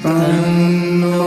तन्नो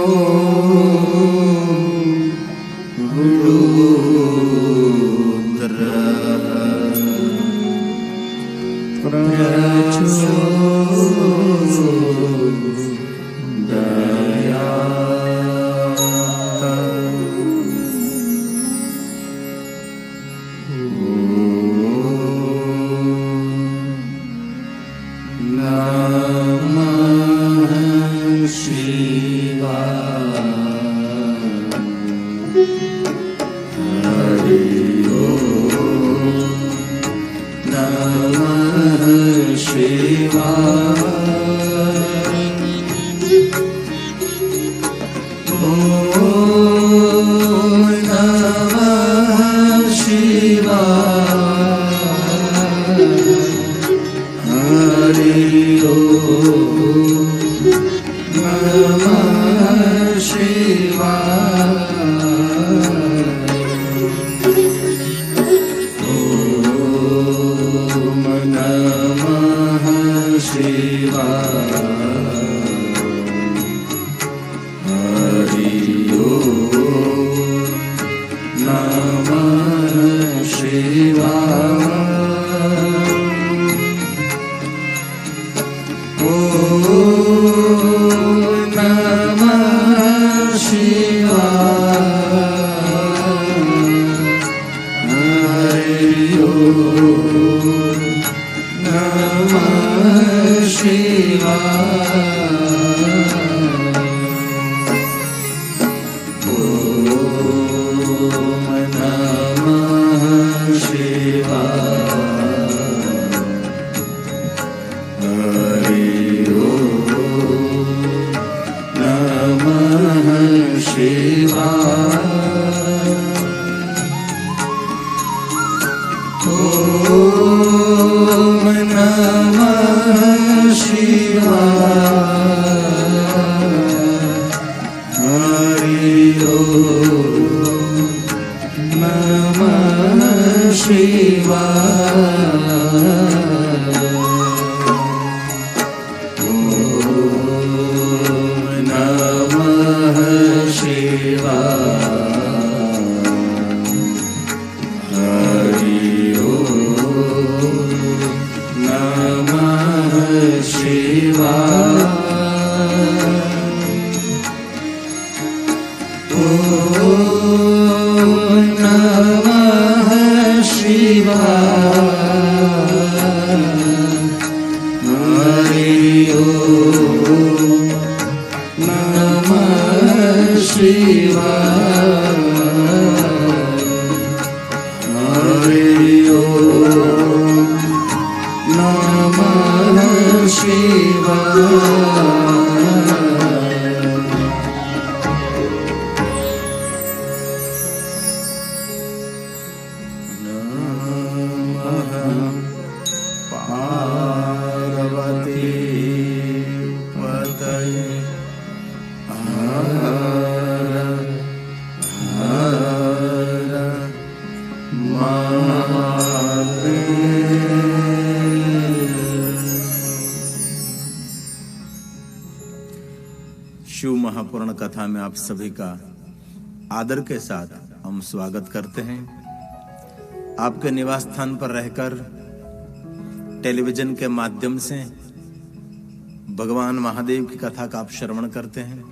शिव महापुराण कथा में आप सभी का आदर के साथ हम स्वागत करते हैं। आपके निवास स्थान पर रहकर टेलीविजन के माध्यम से भगवान महादेव की कथा का आप श्रवण करते हैं।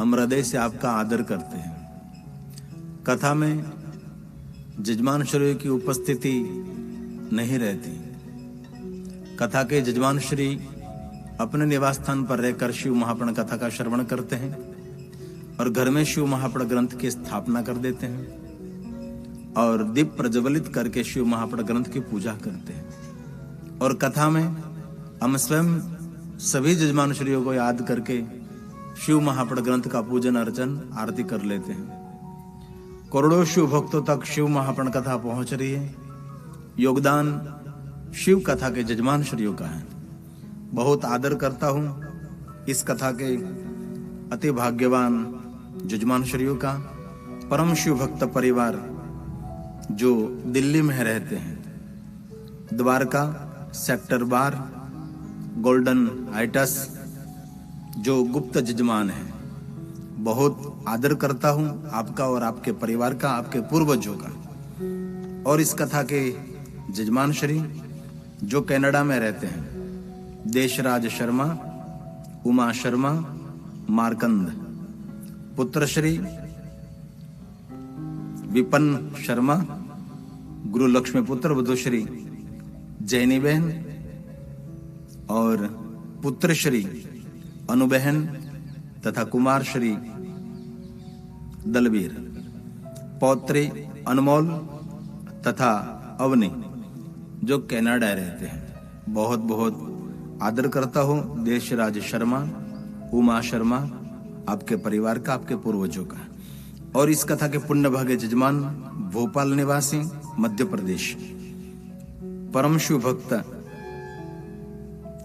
हम हृदय से आपका आदर करते हैं। कथा में जजमान श्री की उपस्थिति नहीं रहती। कथा के जजमान श्री अपने निवास स्थान पर रहकर शिव महापुराण कथा का श्रवण करते हैं और घर में शिव महापुराण ग्रंथ की स्थापना कर देते हैं और दीप प्रज्वलित करके शिव महापुराण ग्रंथ की पूजा करते हैं। और कथा में हम स्वयं सभी जजमान श्रीयों को याद करके शिव महापुराण ग्रंथ का पूजन अर्चन आरती कर लेते हैं। करोड़ों शिव भक्तों तक शिव महापुराण कथा पहुंच रही है। योगदान शिव कथा के जजमान श्रीयों का है। बहुत आदर करता हूं इस कथा के अति भाग्यवान जजमान श्रीयों का। परम शिव भक्त परिवार जो दिल्ली में रहते हैं, द्वारका सेक्टर 12 गोल्डन आइटस जो गुप्त जजमान है, बहुत आदर करता हूं आपका और आपके परिवार का, आपके पूर्वजों का। और इस कथा के जजमान श्री जो कनाडा में रहते हैं, देशराज शर्मा, उमा शर्मा, मार्कंड, पुत्र श्री विपन शर्मा, गुरु लक्ष्मी पुत्र वधुश्री जैनी बहन और पुत्र श्री अनुबहन तथा कुमार श्री दलवीर, पौत्री अनमोल तथा अवनी जो कनाडा रहते हैं। बहुत बहुत आदर करता हूं देशराज शर्मा, उमा शर्मा, आपके परिवार का, आपके पूर्वजों का। और इस कथा के पुण्य भागे जजमान भोपाल निवासी मध्य प्रदेश, परम शिव भक्त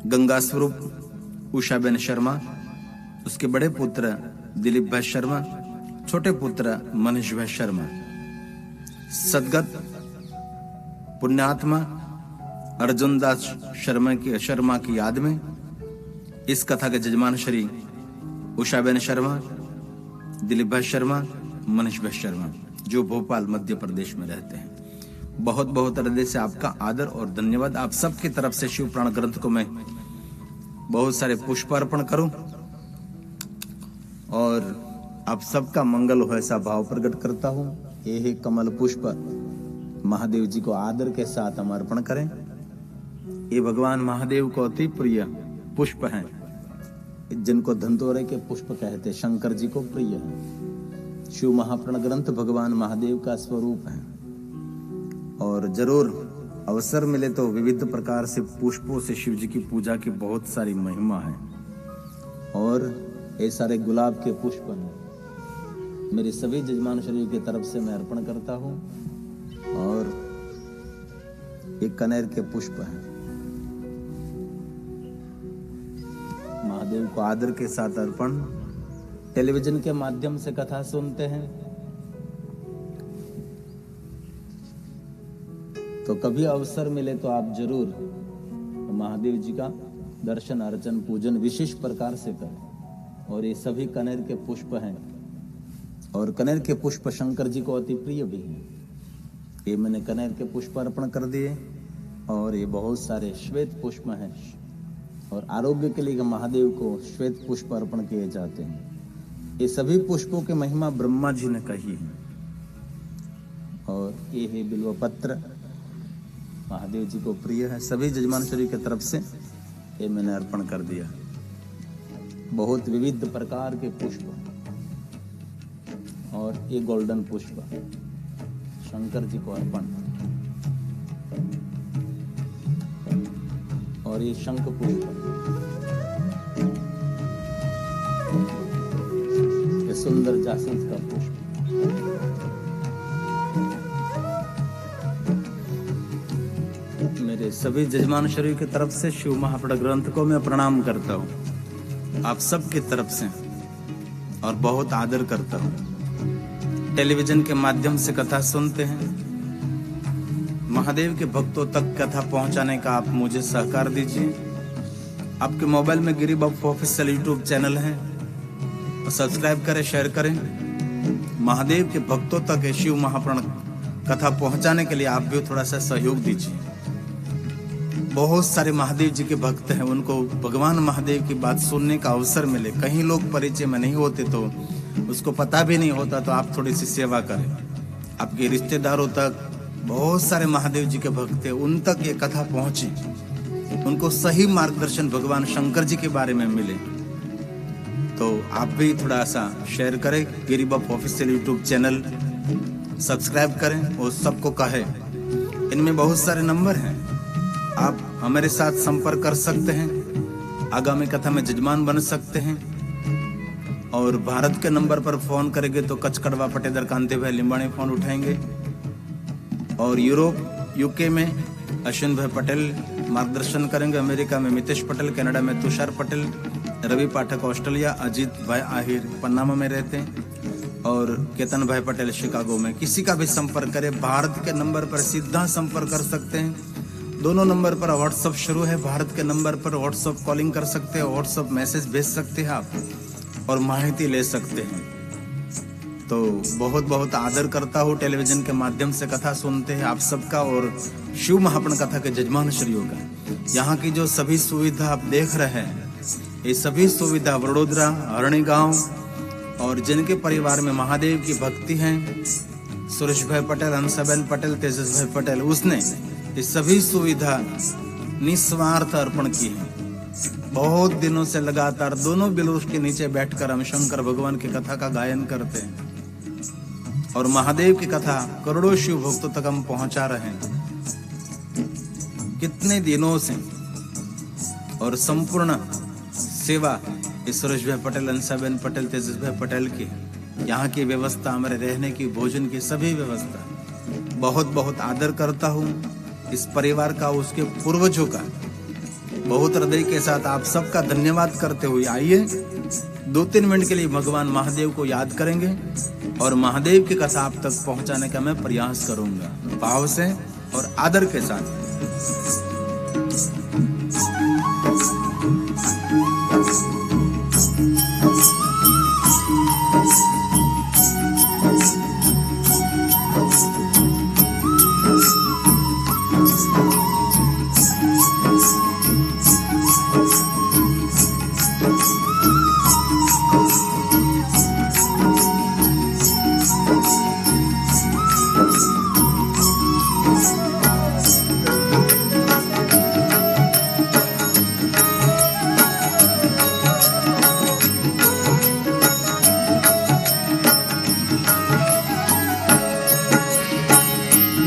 गंगा स्वरूप उषाबेन शर्मा, उसके बड़े पुत्र दिलीप भाई शर्मा, छोटे पुत्र मनीष भाई शर्मा, सदगत पुण्यात्मा अर्जुन दास शर्मा की याद में इस कथा के जजमान श्री उषाबेन शर्मा, दिलीप भाई शर्मा, मनीष भाई शर्मा जो भोपाल मध्य प्रदेश में रहते हैं। बहुत बहुत हृदय से आपका आदर और धन्यवाद। आप सबकी तरफ से शिव पुराण ग्रंथ को मैं बहुत सारे पुष्प अर्पण करूं और आप सबका मंगल हो ऐसा भाव प्रकट करता हूं। ये है कमल पुष्प, महादेव जी को आदर के साथ हम अर्पण करें। ये भगवान महादेव को अति प्रिय पुष्प हैं, जिनको धंतोरे के पुष्प कहते, शंकर जी को प्रिय है। शिव महापुराण ग्रंथ भगवान महादेव का स्वरूप है और जरूर अवसर मिले तो विविध प्रकार से पुष्पों से शिव जी की पूजा की बहुत सारी महिमा है। और ये सारे गुलाब के पुष्प हैं, मेरे सभी जजमान शरीर की तरफ से मैं अर्पण करता हूँ। और एक कनेर के पुष्प हैं, महादेव को आदर के साथ अर्पण। टेलीविजन के माध्यम से कथा सुनते हैं तो कभी अवसर मिले तो आप जरूर महादेव जी का दर्शन, अर्चन, पूजन विशेष प्रकार से करें। और ये सभी कनेर के पुष्प हैं और कनेर के पुष्प शंकर जी को अति प्रिय भी हैं। ये मैंने कनेर के पुष्प अर्पण कर दिए। और ये बहुत सारे श्वेत पुष्प हैं और आरोग्य के लिए महादेव को श्वेत पुष्प अर्पण किए जाते हैं। ये सभी पुष्पों की महिमा ब्रह्मा जी ने कही है। और ये है बिल्व पत्र, महादेव जी को प्रिय है। सभी जजमान शरीर की तरफ से ये मैंने अर्पण कर दिया। बहुत विविध प्रकार के पुष्प और ये गोल्डन पुष्प शंकर जी को अर्पण। और ये शंख पुष्प, ये सुंदर जासूस का पुष्प। मेरे सभी जजमान शरीर की तरफ से शिव महापुराण ग्रंथ को मैं प्रणाम करता हूँ, आप सबकी तरफ से, और बहुत आदर करता हूँ। टेलीविजन के माध्यम से कथा सुनते हैं, महादेव के भक्तों तक कथा पहुंचाने का आप मुझे सहकार दीजिए। आपके मोबाइल में गिरी बाबू ऑफिशियल यूट्यूब चैनल है, और सब्सक्राइब करें, शेयर करें। महादेव के भक्तों तक शिव महापुराण कथा पहुंचाने के लिए आप भी थोड़ा सा सहयोग दीजिए। बहुत सारे महादेव जी के भक्त हैं, उनको भगवान महादेव की बात सुनने का अवसर मिले। कहीं लोग परिचय में नहीं होते तो उसको पता भी नहीं होता, तो आप थोड़ी सी सेवा करें। आपके रिश्तेदारों तक बहुत सारे महादेव जी के भक्त हैं, उन तक ये कथा पहुंचे, उनको सही मार्गदर्शन भगवान शंकर जी के बारे में मिले। तो आप भी थोड़ा सा शेयर करें, गिरी बाबू ऑफिशियल यूट्यूब चैनल सब्सक्राइब करें और सबको कहें। इनमें बहुत सारे नंबर हैं, आप हमारे साथ संपर्क कर सकते हैं, आगामी कथा में जजमान बन सकते हैं। और भारत के नंबर पर फोन करेंगे तो कच्छ कड़वा पटेदर कांते भाई लिंबाणी फोन उठाएंगे। और यूरोप यूके में अश्विन भाई पटेल मार्गदर्शन करेंगे, अमेरिका में मितेश पटेल, कनाडा में तुषार पटेल, रवि पाठक ऑस्ट्रेलिया, अजीत भाई आहिर पन्नामा में रहते हैं, और केतन भाई पटेल शिकागो में। किसी का भी संपर्क करें, भारत के नंबर पर सीधा संपर्क कर सकते हैं। दोनों नंबर पर व्हाट्सअप शुरू है। भारत के नंबर पर व्हाट्सअप कॉलिंग कर सकते हैं, व्हाट्सअप मैसेज भेज सकते हैं आप और माहिती ले सकते हैं। तो बहुत बहुत आदर करता हूँ, टेलीविजन के माध्यम से कथा सुनते हैं आप सबका और शिव महापुराण कथा के जजमान श्रीयों का। यहाँ की जो सभी सुविधा आप देख रहे हैं, ये सभी सुविधा वडोदरा, हरणी गांव और जिनके परिवार में महादेव की भक्ति है, सुरेश भाई पटेल, हंसाबेन पटेल, तेजस भाई पटेल, उसने ये सभी सुविधा निस्वार्थ अर्पण की है। बहुत दिनों से लगातार दोनों बिलवृक्ष के नीचे बैठकर हम शंकर भगवान की कथा का गायन करते हैं और महादेव की कथा करोड़ों शिव भक्तों तक हम पहुंचा रहे हैं कितने दिनों से। और संपूर्ण सेवा सुरेश भाई पटेल, हंसाबेन पटेल, तेजस भाई पटेल की, यहाँ की व्यवस्था, हमारे रहने की, भोजन की सभी व्यवस्था बहुत बहुत आदर करता हूँ इस परिवार का, उसके पूर्वजों का बहुत हृदय के साथ आप सबका धन्यवाद करते हुए आइए 2-3 मिनट के लिए भगवान महादेव को याद करेंगे और महादेव की कथा आप तक पहुंचाने का मैं प्रयास करूंगा भाव से और आदर के साथ।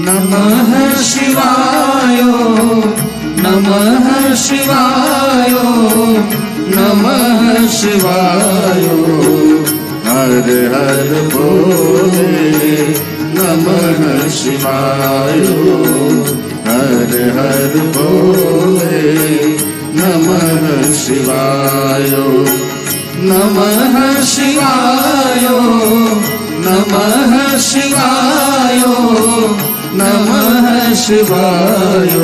नमः शिवाय, नमः शिवाय, नमः शिवाय, हर हर भोले। नमः शिवाय, हर हर भोले। नमः शिवाय, नमः शिवाय, नमः शिवाय, नमः शिवाय,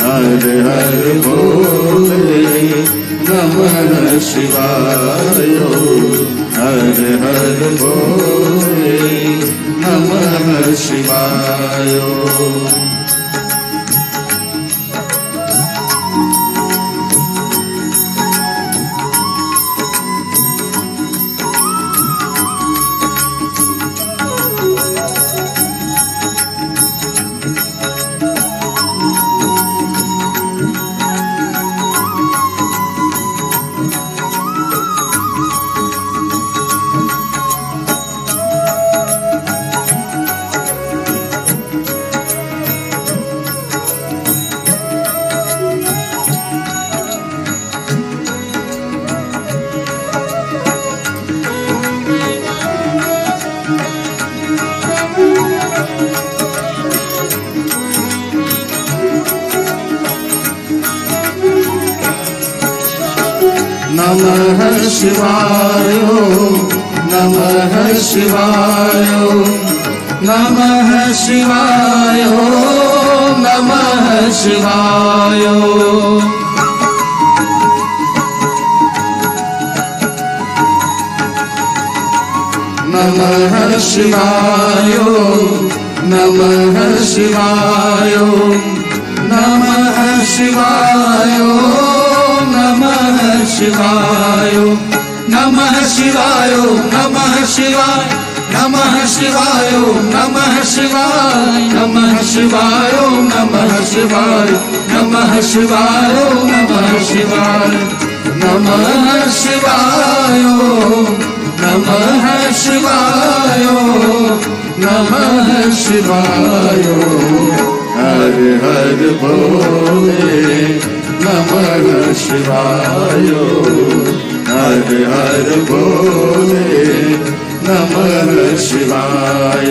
हर हर भोले। नमः शिवाय, हर हर भोले। नमः शिवाय। नमः शिवाय, नमः शिवाय, नमः शिवाय, नमः शिवाय। नमः शिवाय, नमः शिवाय, नमः शिवाय, नमः शिवाय, नमः शिवाय, नमः शिवाय, नमः शिवाय, नमः शिवाय, नमः शिवाय, नमः शिवाय, नमः शिवाय, नमः शिवाय, नमः शिवाय, नमः शिवाय, नमः शिवाय, हर हर भोले। नमः शिवाय, हर हर भोले। नमः शिवाय।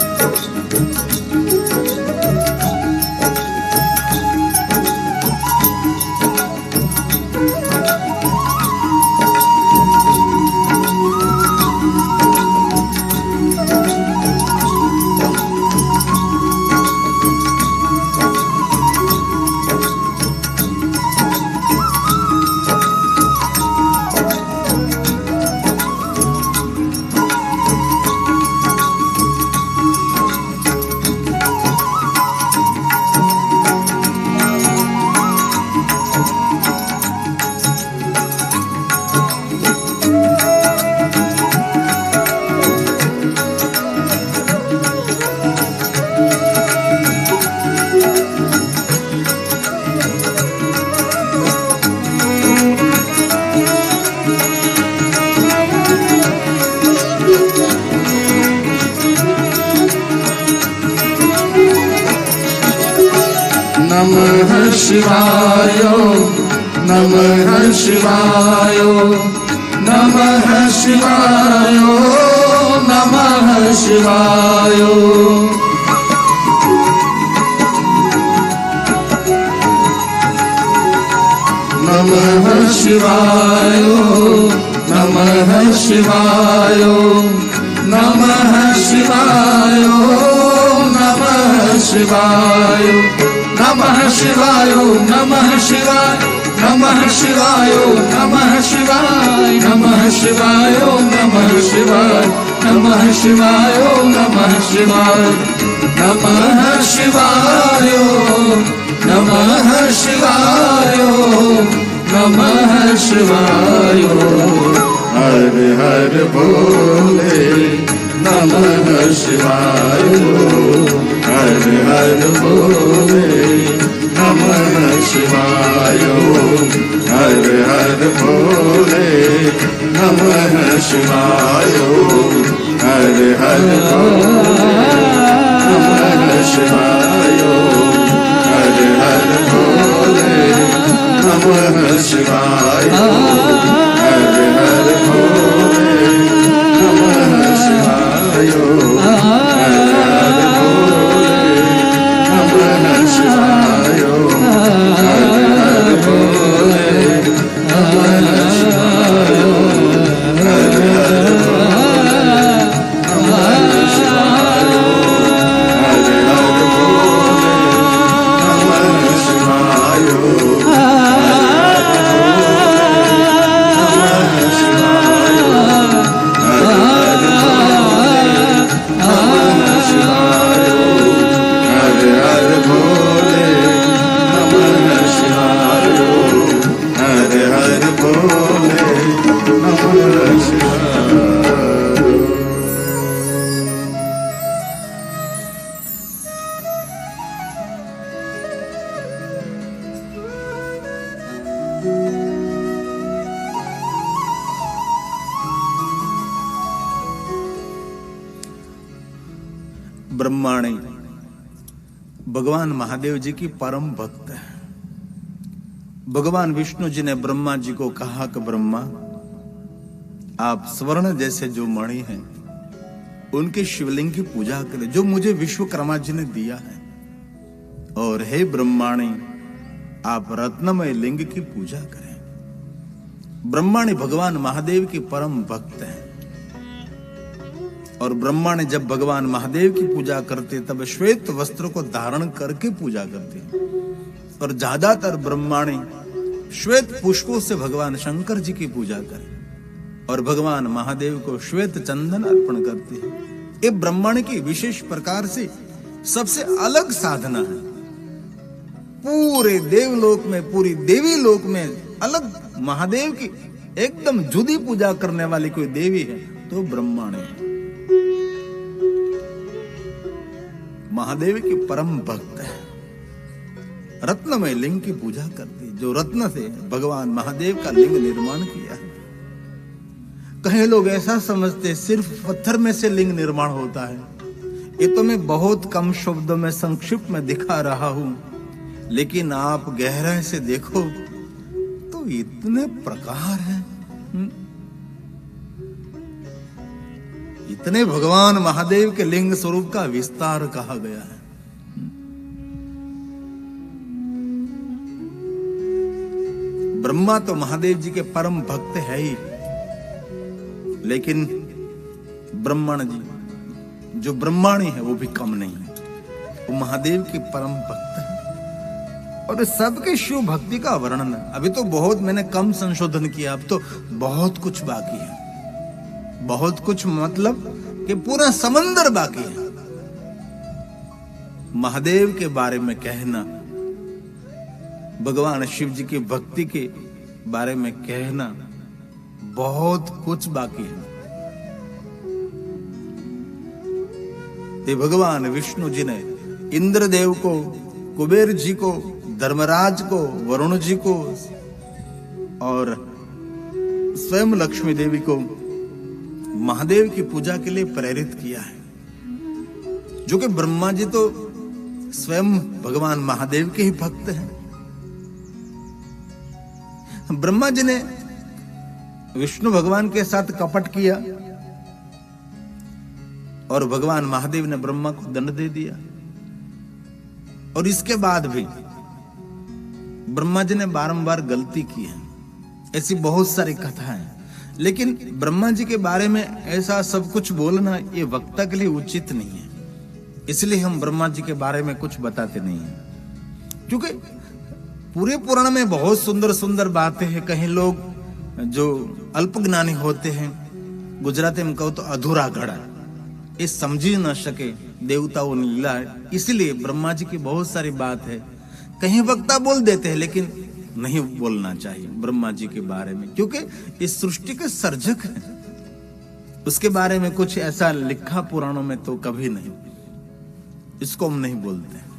नमः शिवाय नमः शिवाय नमः शिवाय नमः शिवाय नमः शिवाय नमः शिवाय नमः शिवाय नमः शिवाय नमः शिवाय नमः शिवाय नमः शिवाय नमः शिवाय नमः शिवाय नमः शिवाय नमः शिवाय नमः शिवाय नमः शिवाय नमः शिवाय नमः शिवाय हर हर भोले नमः शिवाय हर हर भोले नमः शिवाय हर हर भोले नमः शिवाय हर हर भोले नमः शिवाय हर हर भोले नमः शिवाय हर हर भोले नमः शिवाय हर हर भोले नमः शिवाय हर हर भोले नमः शिवाय हर हर ब्रह्माणी भगवान महादेव जी की परम भक्त है। भगवान विष्णु जी ने ब्रह्मा जी को कहा कि ब्रह्मा, आप स्वर्ण जैसे जो मणि हैं उनके शिवलिंग की पूजा करें जो मुझे विश्वकर्मा जी ने दिया है, और हे ब्रह्माणी आप रत्नमय लिंग की पूजा करें। ब्रह्माणी भगवान महादेव की परम भक्त है, और ब्रह्मा ने जब भगवान महादेव की पूजा करते तब श्वेत वस्त्र को धारण करके पूजा करते, और ज्यादातर ब्रह्माणी श्वेत पुष्पों से भगवान शंकर जी की पूजा करें और भगवान महादेव को श्वेत चंदन अर्पण करते हैं। ये ब्रह्माणी की विशेष प्रकार से सबसे अलग साधना है। पूरे देवलोक में, पूरी देवी लोक में अलग महादेव की एकदम जुदी पूजा करने वाली कोई देवी है तो ब्रह्माणी है। महादेव की परम भक्त है, रत्नमय लिंग की पूजा करती, जो रत्न से भगवान महादेव का लिंग निर्माण किया है। कई लोग ऐसा समझते सिर्फ पत्थर में से लिंग निर्माण होता है। ये तो मैं बहुत कम शब्दों में संक्षिप्त में दिखा रहा हूं, लेकिन आप गहराई से देखो तो इतने प्रकार हैं, इतने भगवान महादेव के लिंग स्वरूप का विस्तार कहा गया है। ब्रह्मा तो महादेव जी के परम भक्त है ही, लेकिन ब्रह्मण जी जो ब्रह्माणी है वो भी कम नहीं है, वो महादेव की परम भक्त है। और सबके शिव भक्ति का वर्णन अभी तो बहुत मैंने कम संशोधन किया, अब तो बहुत कुछ बाकी है। बहुत कुछ मतलब कि पूरा समंदर बाकी है। महादेव के बारे में कहना, भगवान शिव जी की भक्ति के बारे में कहना, बहुत कुछ बाकी है। ये भगवान विष्णु जी ने इंद्रदेव को, कुबेर जी को, धर्मराज को, वरुण जी को और स्वयं लक्ष्मी देवी को महादेव की पूजा के लिए प्रेरित किया है। जो कि ब्रह्मा जी तो स्वयं भगवान महादेव के ही भक्त हैं। ब्रह्मा जी ने विष्णु भगवान के साथ कपट किया और भगवान महादेव ने ब्रह्मा को दंड दे दिया। और इसके बाद भी ब्रह्मा जी ने बारंबार गलती की है। ऐसी बहुत सारी कथाएं हैं, लेकिन ब्रह्मा जी के बारे में ऐसा सब कुछ बोलना ये वक्ता के लिए उचित नहीं है। इसलिए हम ब्रह्मा जी के बारे में कुछ बताते नहीं हैं, क्योंकि पूरे पुराण में बहुत सुंदर सुंदर बातें हैं। कहीं लोग जो अल्पज्ञानी होते हैं, गुजराती में कहो तो अधूरा घड़ा, ये समझ ही न सके देवताओं ने लीला है। इसलिए ब्रह्मा जी की बहुत सारी बात है, कहीं वक्ता बोल देते हैं, लेकिन नहीं बोलना चाहिए ब्रह्मा जी के बारे में, क्योंकि इस सृष्टि के सर्जक हैं। उसके बारे में कुछ ऐसा लिखा पुराणों में तो कभी नहीं, इसको हम नहीं बोलते।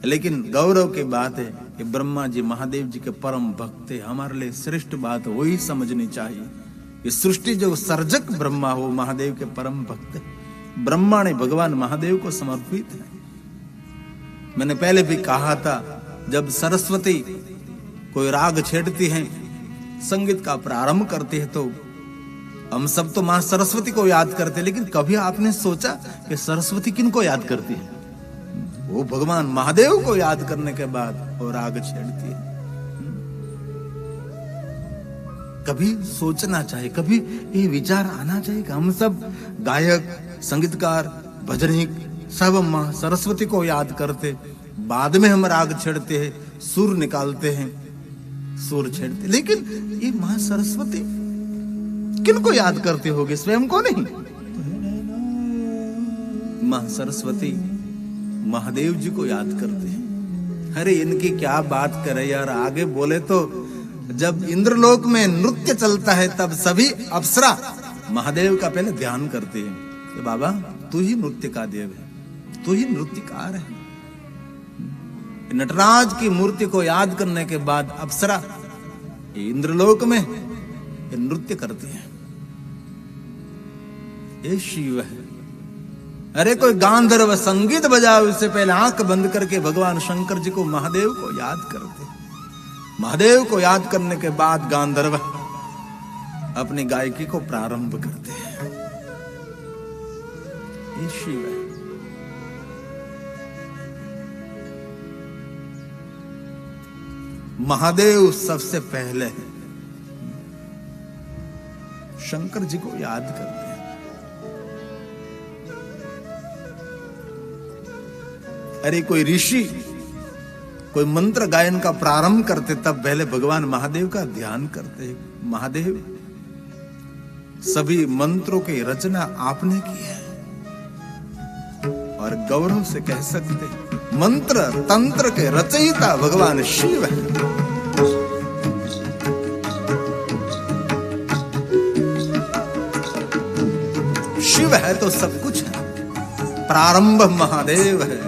लेकिन गौरव की बात है कि ब्रह्मा जी महादेव जी के परम भक्त है। हमारे लिए श्रेष्ठ बात वही समझनी चाहिए कि सृष्टि जो सर्जक ब्रह्मा हो, महादेव के परम भक्त है। ब्रह्मा ने भगवान महादेव को समर्पित है। मैंने पहले भी कहा था, जब सरस्वती कोई राग छेड़ती हैं, संगीत का प्रारंभ करते हैं, तो हम सब तो मां सरस्वती को याद करते हैं, लेकिन कभी आपने सोचा कि सरस्वती किनको याद करती है? वो भगवान महादेव को याद करने के बाद वो राग छेड़ती है। कभी सोचना चाहिए, कभी ये विचार आना चाहिए कि हम सब गायक, संगीतकार, भजनिक सब मां सरस्वती को याद करते, बाद में हम राग छेड़ते हैं, सुर निकालते हैं, सुर छेड़ते, लेकिन ये मां सरस्वती किनको याद करते होगे? स्वयं को नहीं। मां सरस्वती महादेव जी को याद करते हैं। अरे इनकी क्या बात करे यार, आगे बोले तो जब इंद्रलोक में नृत्य चलता है तब सभी अप्सरा महादेव का पहले ध्यान करते हैं कि बाबा तू ही नृत्य का देव है, तू ही नृत्यकार है। नटराज की मूर्ति को याद करने के बाद अप्सरा इंद्रलोक में नृत्य करती है। ये शिव है। अरे कोई गांधर्व संगीत बजाओ, इससे पहले आंख बंद करके भगवान शंकर जी को, महादेव को याद करते। महादेव को याद करने के बाद गांधर्व अपनी गायकी को प्रारंभ करते हैं। ये शिव है। महादेव सबसे पहले है, शंकर जी को याद करते हैं। अरे कोई ऋषि कोई मंत्र गायन का प्रारंभ करते तब पहले भगवान महादेव का ध्यान करते। महादेव सभी मंत्रों की रचना आपने की है और गौरव से कह सकते मंत्र तंत्र के रचयिता भगवान शिव है। शिव है तो सब कुछ है, प्रारंभ महादेव है।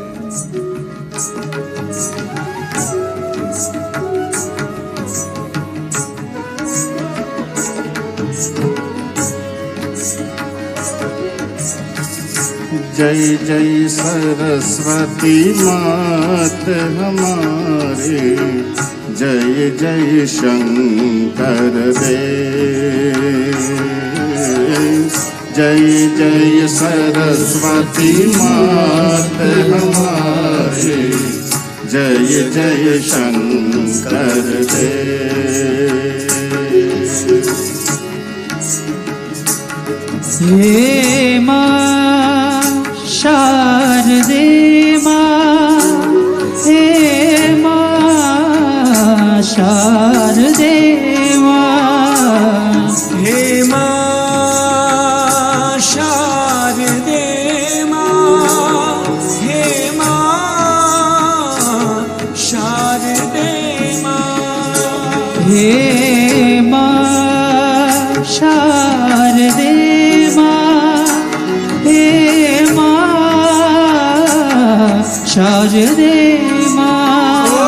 जय जय सरस्वती मात हमारे, जय जय शंकर देव। जय जय सरस्वती मात हमारे, जय जय शंकर देव। हे मां शारदे मां, हे मां शारदे मां, हे मां शारदे मां, हे मां शारदे मां, हे मां शारदे शारदे मां,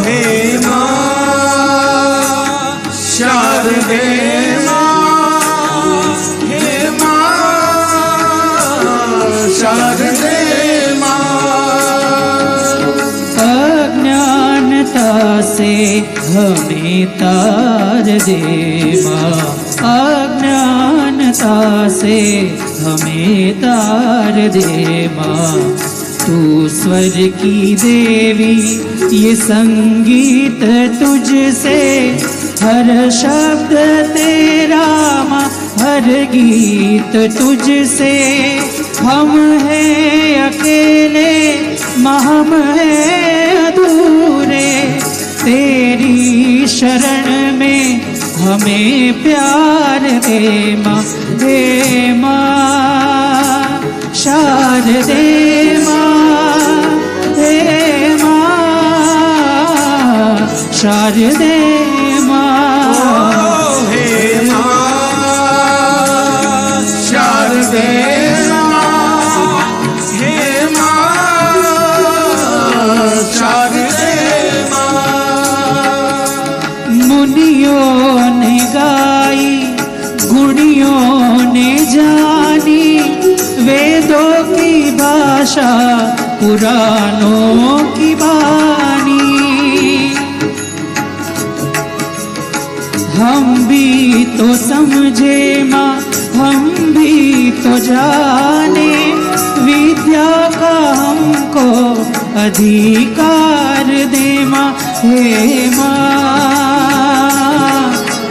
हे मां शारदे मां, हे मां शारदे मां, हमें तार दे माँ, अज्ञानता से हमें तार दे माँ। तू स्वर की देवी, ये संगीत तुझसे, हर शब्द तेरा माँ, हर गीत तुझसे। हम हैं अकेले माँ, हम हैं अधूरे, तेरी शरण में हमें प्यार दे माँ। हे माँ शारदे माँ, हे माँ शारदे माँ, हे माँ शारदे माँ, हे माँ शारदे माँ। मुनियों ने गाई, गुणियों ने जानी, वेदों की भाषा, पुराणों की बानी। हम भी तो समझे माँ, हम भी तो जाने, विद्या का हमको अधिकार दे माँ। हे माँ,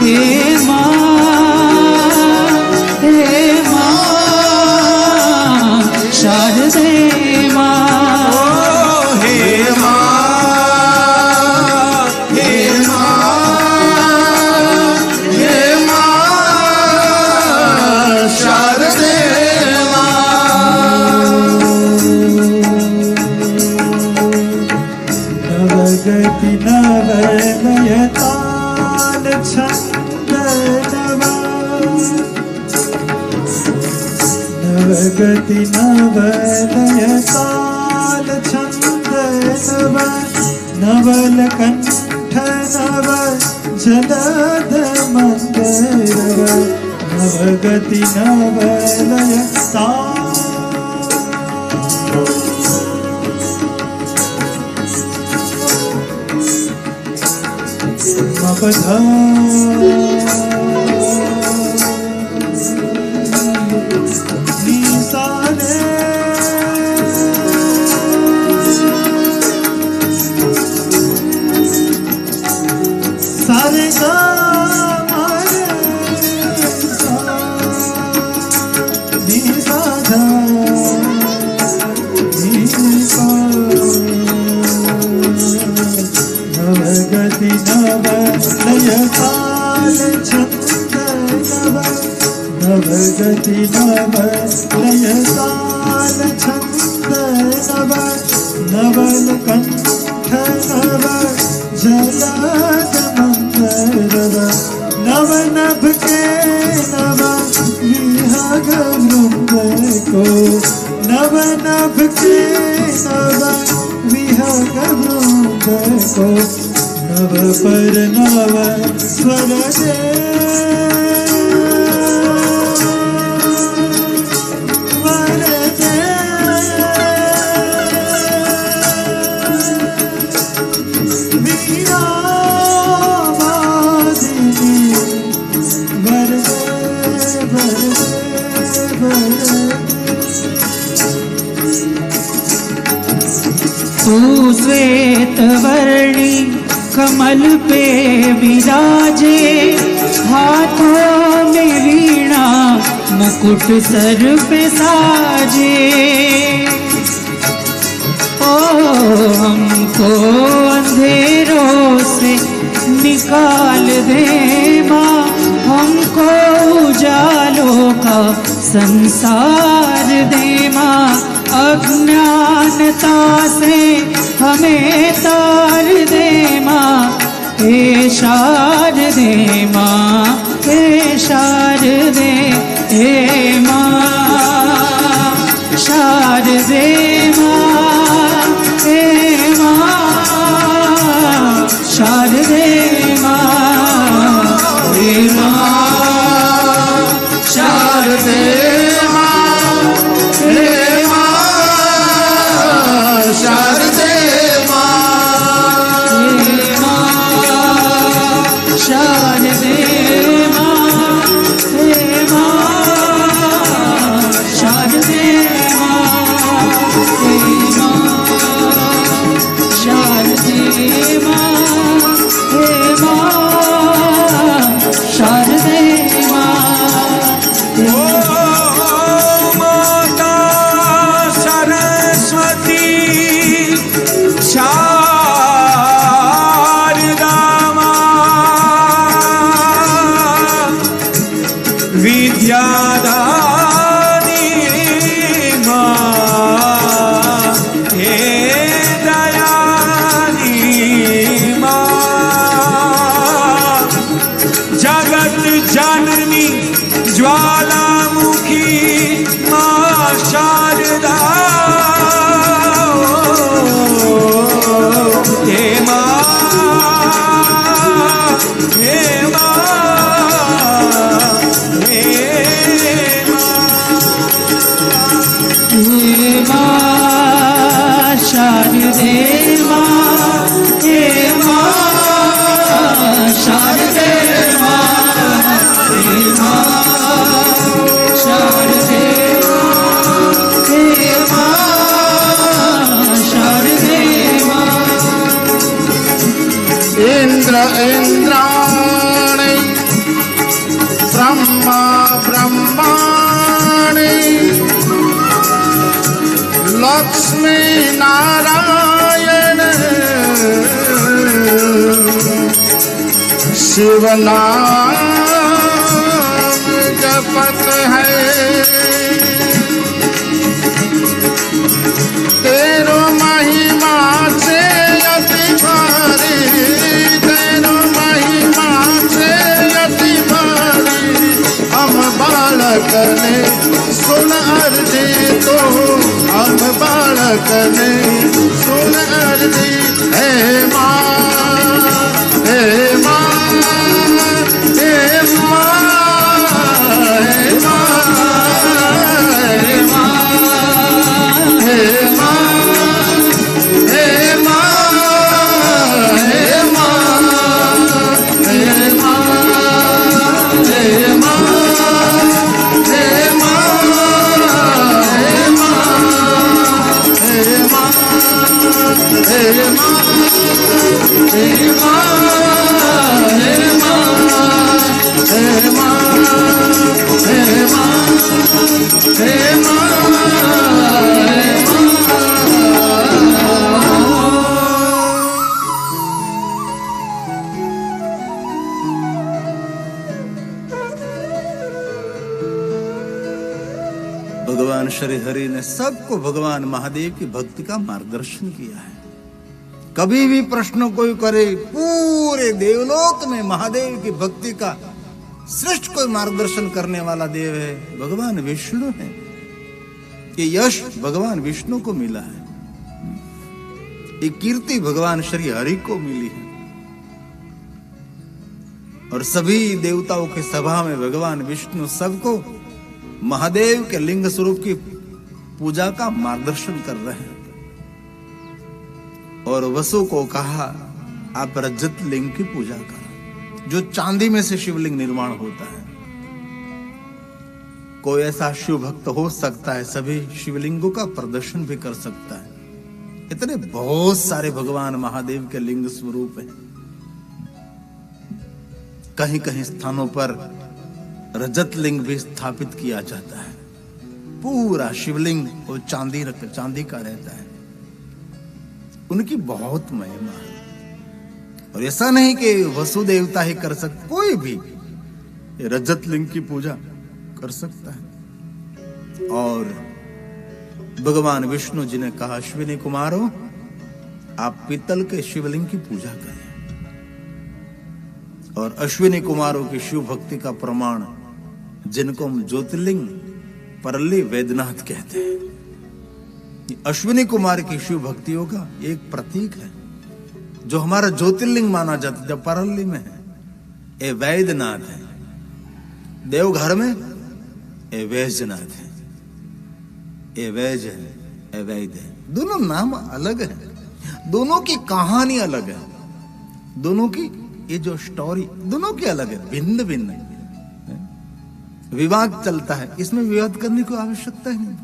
हे माँ, हे माँ शारदे माँ। हे माँ, हे माँ, हे माँ शारदे माँ। नवगति नवलय ताल छंद नव, नवगति नवलय ताल छंद नव, नवल कंठ नव जलद मंदरव, नवगति नवलय ताल। मपधा निसारे सारे गा मारे निसाधा निसा। नवगति नवलय ताल छंद नव, नवगति नवलय ताल छंद नव, नवल कंठ नव जलद मंदरव, नव नभ के नव विहग वृंद को, नव नभ के नव विहग वृंद को, नव पर नव स्वर दे वर दे। वीणावादिनी वर दे वर दे वर दे। तू श्वेत वर्णी कमल पे विराजे, हाथों में वीणा मुकुट सर पे साजे। ओ हमको अंधेरों से निकाल दे माँ, हमको उजालों का संसार दे माँ। अज्ञानता से हमें तार दे माँ। हे शारदे माँ, हे शारदे, हे माँ शारदे माँ, हे माँ शारदे माँ, हे माँ शारदे माँ, हे माँ शारदे माँ, हे माँ रुद्र इंद्राणी ब्रह्मा ब्रह्माणी लक्ष्मी नारायण शिव नाम जपत है तेरो महिमा से अति भारी तेरो महिमा से अति भारी हम बालक ने सुन अर्जी तो हम बालक ने सुन अर्जी हे माँ हे माँ हे माँ हे माँ हे माँ हे माँ हे माँ हे माँ हे माँ हे माँ हे माँ हे माँ हे माँ हे माँ हे माँ हे माँ हे माँ भगवान श्री हरि ने सबको भगवान महादेव की भक्ति का मार्गदर्शन किया है। कभी भी प्रश्न कोई करे, पूरे देवलोक में महादेव की भक्ति का श्रेष्ठ कोई मार्गदर्शन करने वाला देव है, भगवान विष्णु है। ये यश भगवान विष्णु को मिला है, ये कीर्ति भगवान श्री हरि को मिली है। और सभी देवताओं के सभा में भगवान विष्णु सबको महादेव के लिंग स्वरूप की पूजा का मार्गदर्शन कर रहे हैं। और वसु को कहा, आप रजत लिंग की पूजा करो, जो चांदी में से शिवलिंग निर्माण होता है। कोई ऐसा शिव भक्त हो सकता है, सभी शिवलिंगों का प्रदर्शन भी कर सकता है। इतने बहुत सारे भगवान महादेव के लिंग स्वरूप हैं। कहीं कहीं स्थानों पर रजत लिंग भी स्थापित किया जाता है। पूरा शिवलिंग वो चांदी का रहता है। उनकी बहुत महिमा है। और ऐसा नहीं कि वसु देवता ही कर सकते, कोई भी रजत लिंग की पूजा कर सकता है। और भगवान विष्णु जी ने कहा, अश्विनी कुमारों, आप पीतल के शिवलिंग की पूजा करें। और अश्विनी कुमारों की शिव भक्ति का प्रमाण, जिनको हम ज्योतिर्लिंग परल्ली वैद्यनाथ कहते हैं, अश्विनी कुमार की शिव भक्तियों का एक प्रतीक है। जो हमारा ज्योतिर्लिंग माना जाता है, जब परल्ली में है, ये वैद्यनाथ है। देवघर में ये वैद्यनाथ है, ये वैद्य है, ये वैद्य है। दोनों नाम अलग है, दोनों की कहानी अलग है, दोनों की ये जो स्टोरी दोनों की अलग है, भिन्न भिन्न है। विवाद चलता है, इसमें विवाद करने की आवश्यकता ही नहीं,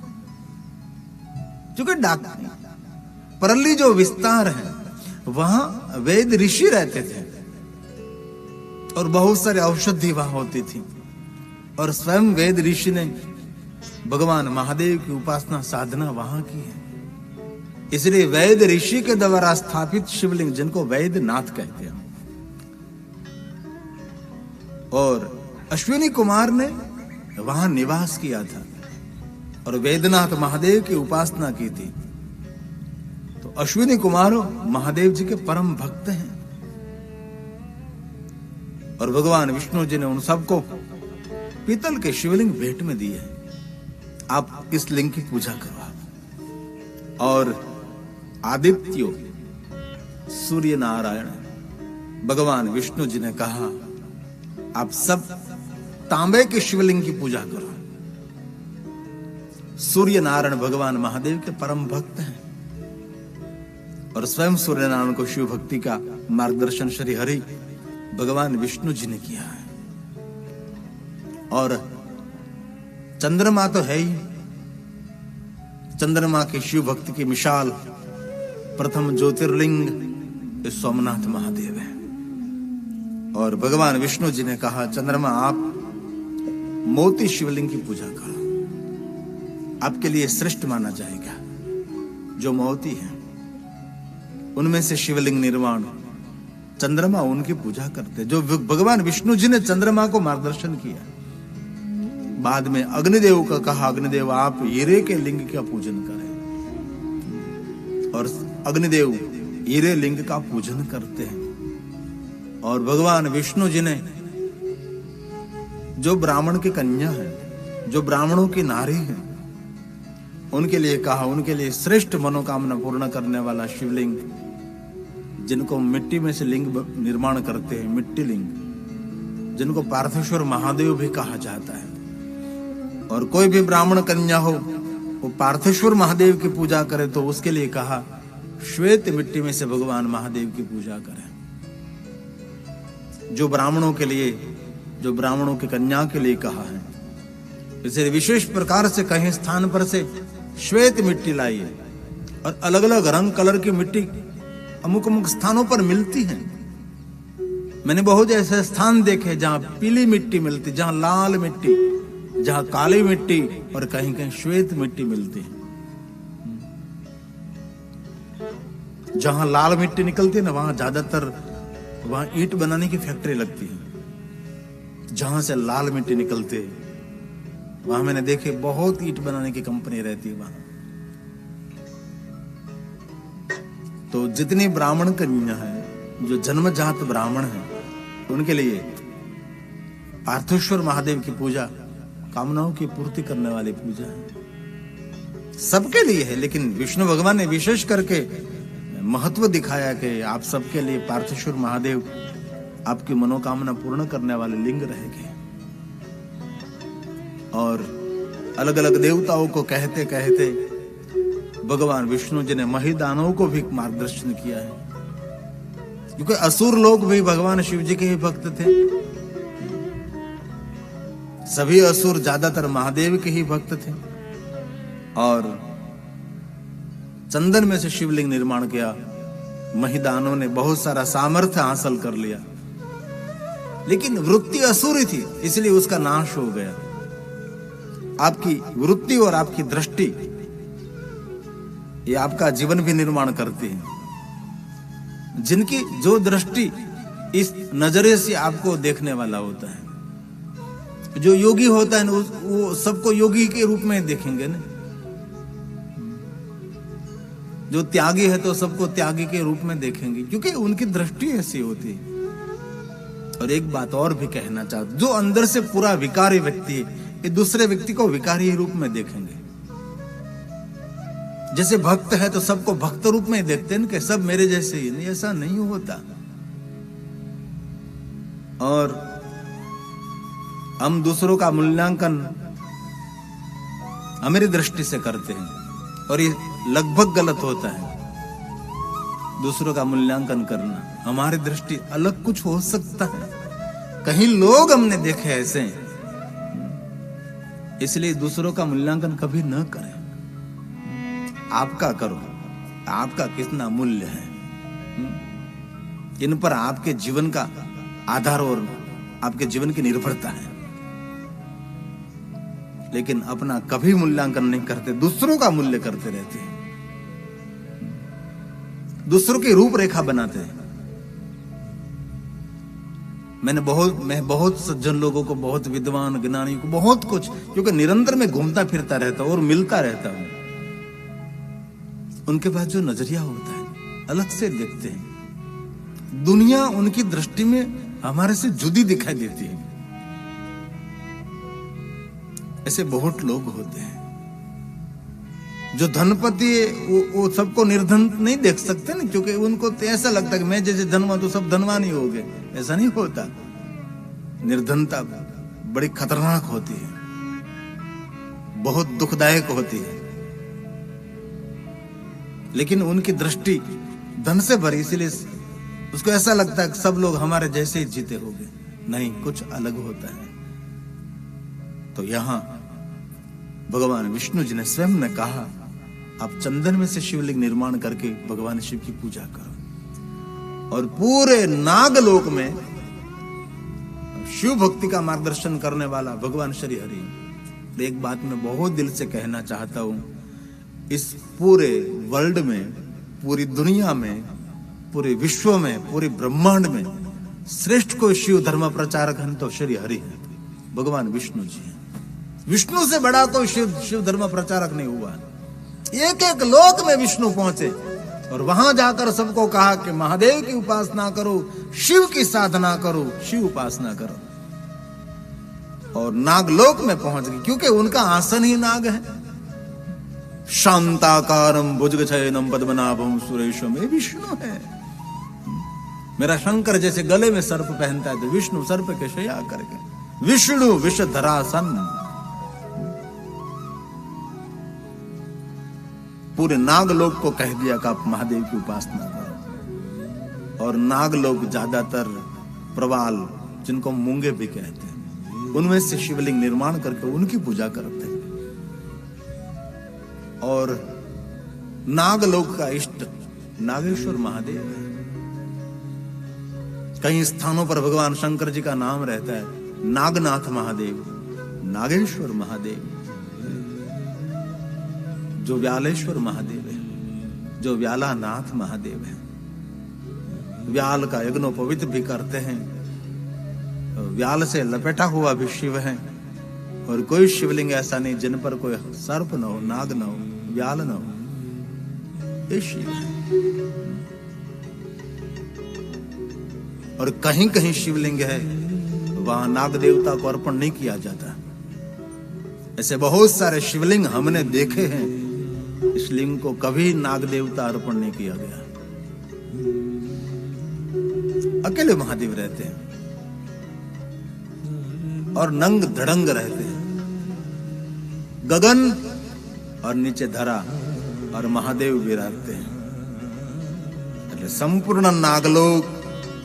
क्योंकि डॉक्टर परल्ली जो विस्तार है वहां वेद ऋषि रहते थे और बहुत सारे औषधि वहां होती थी। और स्वयं वेद ऋषि ने भगवान महादेव की उपासना साधना वहां की है। इसलिए वेद ऋषि के द्वारा स्थापित शिवलिंग, जिनको वैद्यनाथ कहते हैं। और अश्विनी कुमार ने वहां निवास किया था और वैद्यनाथ महादेव की उपासना की थी। तो अश्विनी कुमार महादेव जी के परम भक्त हैं। और भगवान विष्णु जी ने उन सबको पीतल के शिवलिंग भेंट में दिए। आप इस लिंग की पूजा करो। और आदित्यो सूर्य नारायण भगवान विष्णु जी ने कहा, आप सब तांबे के शिवलिंग की पूजा करो। सूर्य नारायण भगवान महादेव के परम भक्त हैं और स्वयं सूर्य नारायण को शिव भक्ति का मार्गदर्शन श्री हरि भगवान विष्णु जी ने किया है। और चंद्रमा तो है ही, चंद्रमा की शिव भक्ति की मिसाल प्रथम ज्योतिर्लिंग सोमनाथ महादेव है। और भगवान विष्णु जी ने कहा, चंद्रमा आप मोती शिवलिंग की पूजा करो, आपके लिए श्रेष्ठ माना जाएगा। जो मोती है उनमें से शिवलिंग निर्माण, चंद्रमा उनकी पूजा करते। जो भगवान विष्णु जी ने चंद्रमा को मार्गदर्शन किया। बाद में अग्निदेव का कहा, अग्निदेव आप हीरे के लिंग का पूजन करें, और अग्निदेव हीरे लिंग का पूजन करते हैं। और भगवान विष्णु जी ने जो ब्राह्मण की कन्या है, जो ब्राह्मणों की नारी है, उनके लिए कहा, उनके लिए श्रेष्ठ मनोकामना पूर्ण करने वाला शिवलिंग, जिनको मिट्टी में से लिंग निर्माण करते हैं, मिट्टी लिंग, जिनको पार्थेश्वर महादेव भी कहा जाता है। और कोई भी ब्राह्मण कन्या हो वो पार्थेश्वर महादेव की पूजा करे तो उसके लिए कहा श्वेत मिट्टी में से भगवान महादेव की पूजा करें। जो ब्राह्मणों के लिए, जो ब्राह्मणों की कन्या के लिए कहा है, इसे विशेष प्रकार से कहीं स्थान पर से श्वेत मिट्टी लाइए। और अलग अलग रंग कलर की मिट्टी अमुक अमुक स्थानों पर मिलती है। मैंने बहुत ऐसे स्थान देखे जहां पीली मिट्टी मिलती, जहां लाल मिट्टी, जहां काली मिट्टी, और कहीं कहीं श्वेत मिट्टी मिलती है। जहां लाल मिट्टी निकलती है ना, वहां ज्यादातर वहां ईंट बनाने की फैक्ट्री लगती है। जहां से लाल मिट्टी निकलती है वहां मैंने देखे बहुत ईंट बनाने की कंपनी रहती है वहां। तो जितनी ब्राह्मण कन्या है, जो जन्मजात ब्राह्मण है, उनके लिए पार्थेश्वर महादेव की पूजा कामनाओं की पूर्ति करने वाली पूजा है। सबके लिए है, लेकिन विष्णु भगवान ने विशेष करके महत्व दिखाया कि आप सबके लिए पार्थेश्वर महादेव आपकी मनोकामना पूर्ण करने वाले लिंग रहेंगे। और अलग अलग देवताओं को कहते कहते भगवान विष्णु जी ने महिदानों को भी मार्गदर्शन किया है, क्योंकि असुर लोग भी भगवान शिव जी के ही भक्त थे। सभी असुर ज्यादातर महादेव के ही भक्त थे। और चंदन में से शिवलिंग निर्माण किया। महिदानों ने बहुत सारा सामर्थ्य हासिल कर लिया, लेकिन वृत्ति असुरी थी, इसलिए उसका नाश हो गया। आपकी वृत्ति और आपकी दृष्टि ये आपका जीवन भी निर्माण करती है। जिनकी जो दृष्टि इस नजरे से आपको देखने वाला होता है, जो योगी होता है ना, वो सबको योगी के रूप में देखेंगे ना। जो त्यागी है तो सबको त्यागी के रूप में देखेंगे, क्योंकि उनकी दृष्टि ऐसी होती है। और एक बात और भी कहना चाहता, जो अंदर से पूरा विकारी व्यक्ति है, ये दूसरे व्यक्ति को विकारी रूप में देखेंगे। जैसे भक्त है तो सबको भक्त रूप में देखते हैं कि सब मेरे जैसे ही, नहीं, ऐसा नहीं होता। और हम दूसरों का मूल्यांकन हमारी दृष्टि से करते हैं, और ये लगभग गलत होता है। दूसरों का मूल्यांकन करना, हमारी दृष्टि अलग कुछ हो सकता है, कहीं लोग हमने देखे ऐसे, इसलिए दूसरों का मूल्यांकन कभी न करें। आपका करो, आपका कितना मूल्य है, इन पर आपके जीवन का आधार और आपके जीवन की निर्भरता है। लेकिन अपना कभी मूल्यांकन नहीं करते, दूसरों का मूल्य करते रहते हैं, दूसरों की रूपरेखा बनाते हैं। मैं बहुत सज्जन लोगों को, बहुत विद्वान ज्ञानी को, बहुत कुछ, क्योंकि निरंतर में घूमता फिरता रहता हूं और मिलता रहता हूं, उनके पास जो नजरिया होता है अलग से देखते हैं। दुनिया उनकी दृष्टि में हमारे से जुदी दिखाई देती है। ऐसे बहुत लोग होते हैं। जो धनपति है वो सबको निर्धन नहीं देख सकते ना, क्योंकि उनको तो ऐसा लगता है कि मैं जैसे धनवान तो सब धनवान ही हो गए। ऐसा नहीं होता। निर्धनता बड़ी खतरनाक होती है, बहुत दुखदायक होती है, लेकिन उनकी दृष्टि धन से भरी, इसलिए उसको ऐसा लगता है कि सब लोग हमारे जैसे ही जीते होंगे। नहीं, कुछ अलग होता है। तो यहां भगवान विष्णु जी ने स्वयं ने कहा, आप चंदन में से शिवलिंग निर्माण करके भगवान शिव की पूजा करो। और पूरे नागलोक में शिव भक्ति का मार्गदर्शन करने वाला भगवान श्री हरि। एक बात मैं बहुत दिल से कहना चाहता हूं, इस पूरे वर्ल्ड में, पूरी दुनिया में, पूरे विश्व में, पूरे ब्रह्मांड में श्रेष्ठ कोई शिव धर्म प्रचारक है तो श्री हरि है, भगवान विष्णु जी हैं। विष्णु से बड़ा कोई शिव धर्म प्रचारक नहीं हुआ। एक एक लोक में विष्णु पहुंचे और वहां जाकर सबको कहा कि महादेव की उपासना करो, शिव की साधना करो, शिव उपासना करो। और नागलोक में पहुंच गई क्योंकि उनका आसन ही नाग है। शांताकारम भुजगशयनम पद्मनाभम सुरेशम, ये विष्णु है। मेरा शंकर जैसे गले में सर्प पहनता है तो विष्णु सर्प के शया करके, विष्णु विषधरासन। पूरे नागलोक को कह दिया कि आप महादेव की उपासना करो। और नागलोक ज्यादातर प्रवाल, जिनको मूंगे भी कहते हैं, उनमें से शिवलिंग निर्माण करके उनकी पूजा करते हैं। और नागलोक का इष्ट नागेश्वर महादेव है। कई स्थानों पर भगवान शंकर जी का नाम रहता है, नागनाथ महादेव, नागेश्वर महादेव। जो व्यालेश्वर महादेव है, जो व्यालानाथ महादेव है। व्याल का यज्ञोपवीत भी करते हैं, व्याल से लपेटा हुआ भी शिव है। और कोई शिवलिंग ऐसा नहीं जिन पर कोई सर्प न हो, नाग न हो, व्याल न हो, ये शिव है। और कहीं कहीं शिवलिंग है वहां नाग देवता को अर्पण नहीं किया जाता। ऐसे बहुत सारे शिवलिंग हमने देखे हैं, इस लिंग को कभी नाग देवता अर्पण नहीं किया गया। अकेले महादेव रहते हैं और नंग धड़ंग रहते हैं। गगन और नीचे धरा और महादेव विराजते हैं। संपूर्ण नागलोक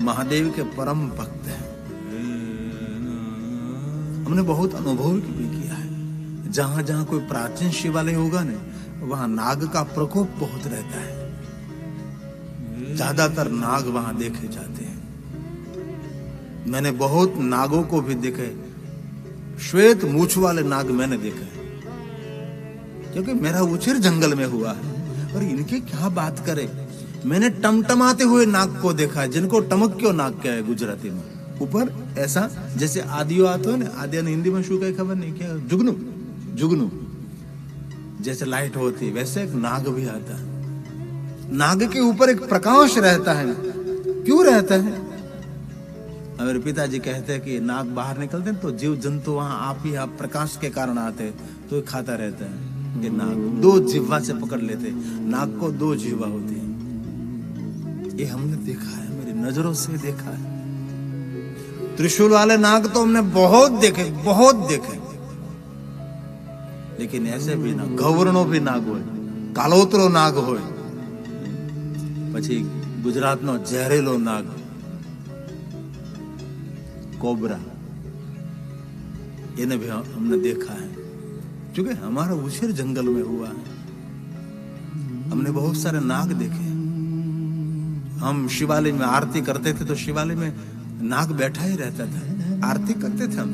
महादेव के परम भक्त हैं। हमने बहुत अनुभव भी किया है। जहां जहां कोई प्राचीन शिवालय होगा ना, वहां नाग का प्रकोप बहुत रहता है। ज्यादातर नाग वहां देखे जाते हैं। मैंने बहुत नागों को भी देखे, श्वेत मूछ वाले नाग मैंने देखे, क्योंकि मेरा उछेर जंगल में हुआ है। और इनके क्या बात करे, मैंने टमटमाते हुए नाग को देखा है, जिनको टमक क्यों नाग क्या है गुजराती में, ऊपर ऐसा जैसे आदियो आता है ना, आदिया ने हिंदी में शू का खबर नहीं, क्या जुगनू, जुगनू जैसे लाइट होती है, वैसे एक नाग भी आता है। नाग के ऊपर एक प्रकाश रहता है। क्यों रहता है? मेरे पिताजी कहते हैं कि नाग बाहर निकलते हैं तो जीव जंतु वहां आप ही आप प्रकाश के कारण आते तो खाता रहता है। कि नाग दो जिह्वा से पकड़ लेते, नाग को दो जिह्वा होती है। ये हमने देखा है, मेरी नजरों से देखा है। त्रिशूल वाले नाग तो हमने बहुत देखे, बहुत देखे, लेकिन ऐसे भी ना गवर्णो भी नाग होय, कालोतरो नाग होय, પછી ગુજરાતનો ઝેરેલો નાગ कोबरा, इन्हें भी हमने देखा है, क्योंकि हमारा उछेर जंगल में हुआ है। हमने बहुत सारे नाग देखे। हम शिवालय में आरती करते थे तो शिवालय में नाग बैठा ही रहता था, आरती करते थे हम,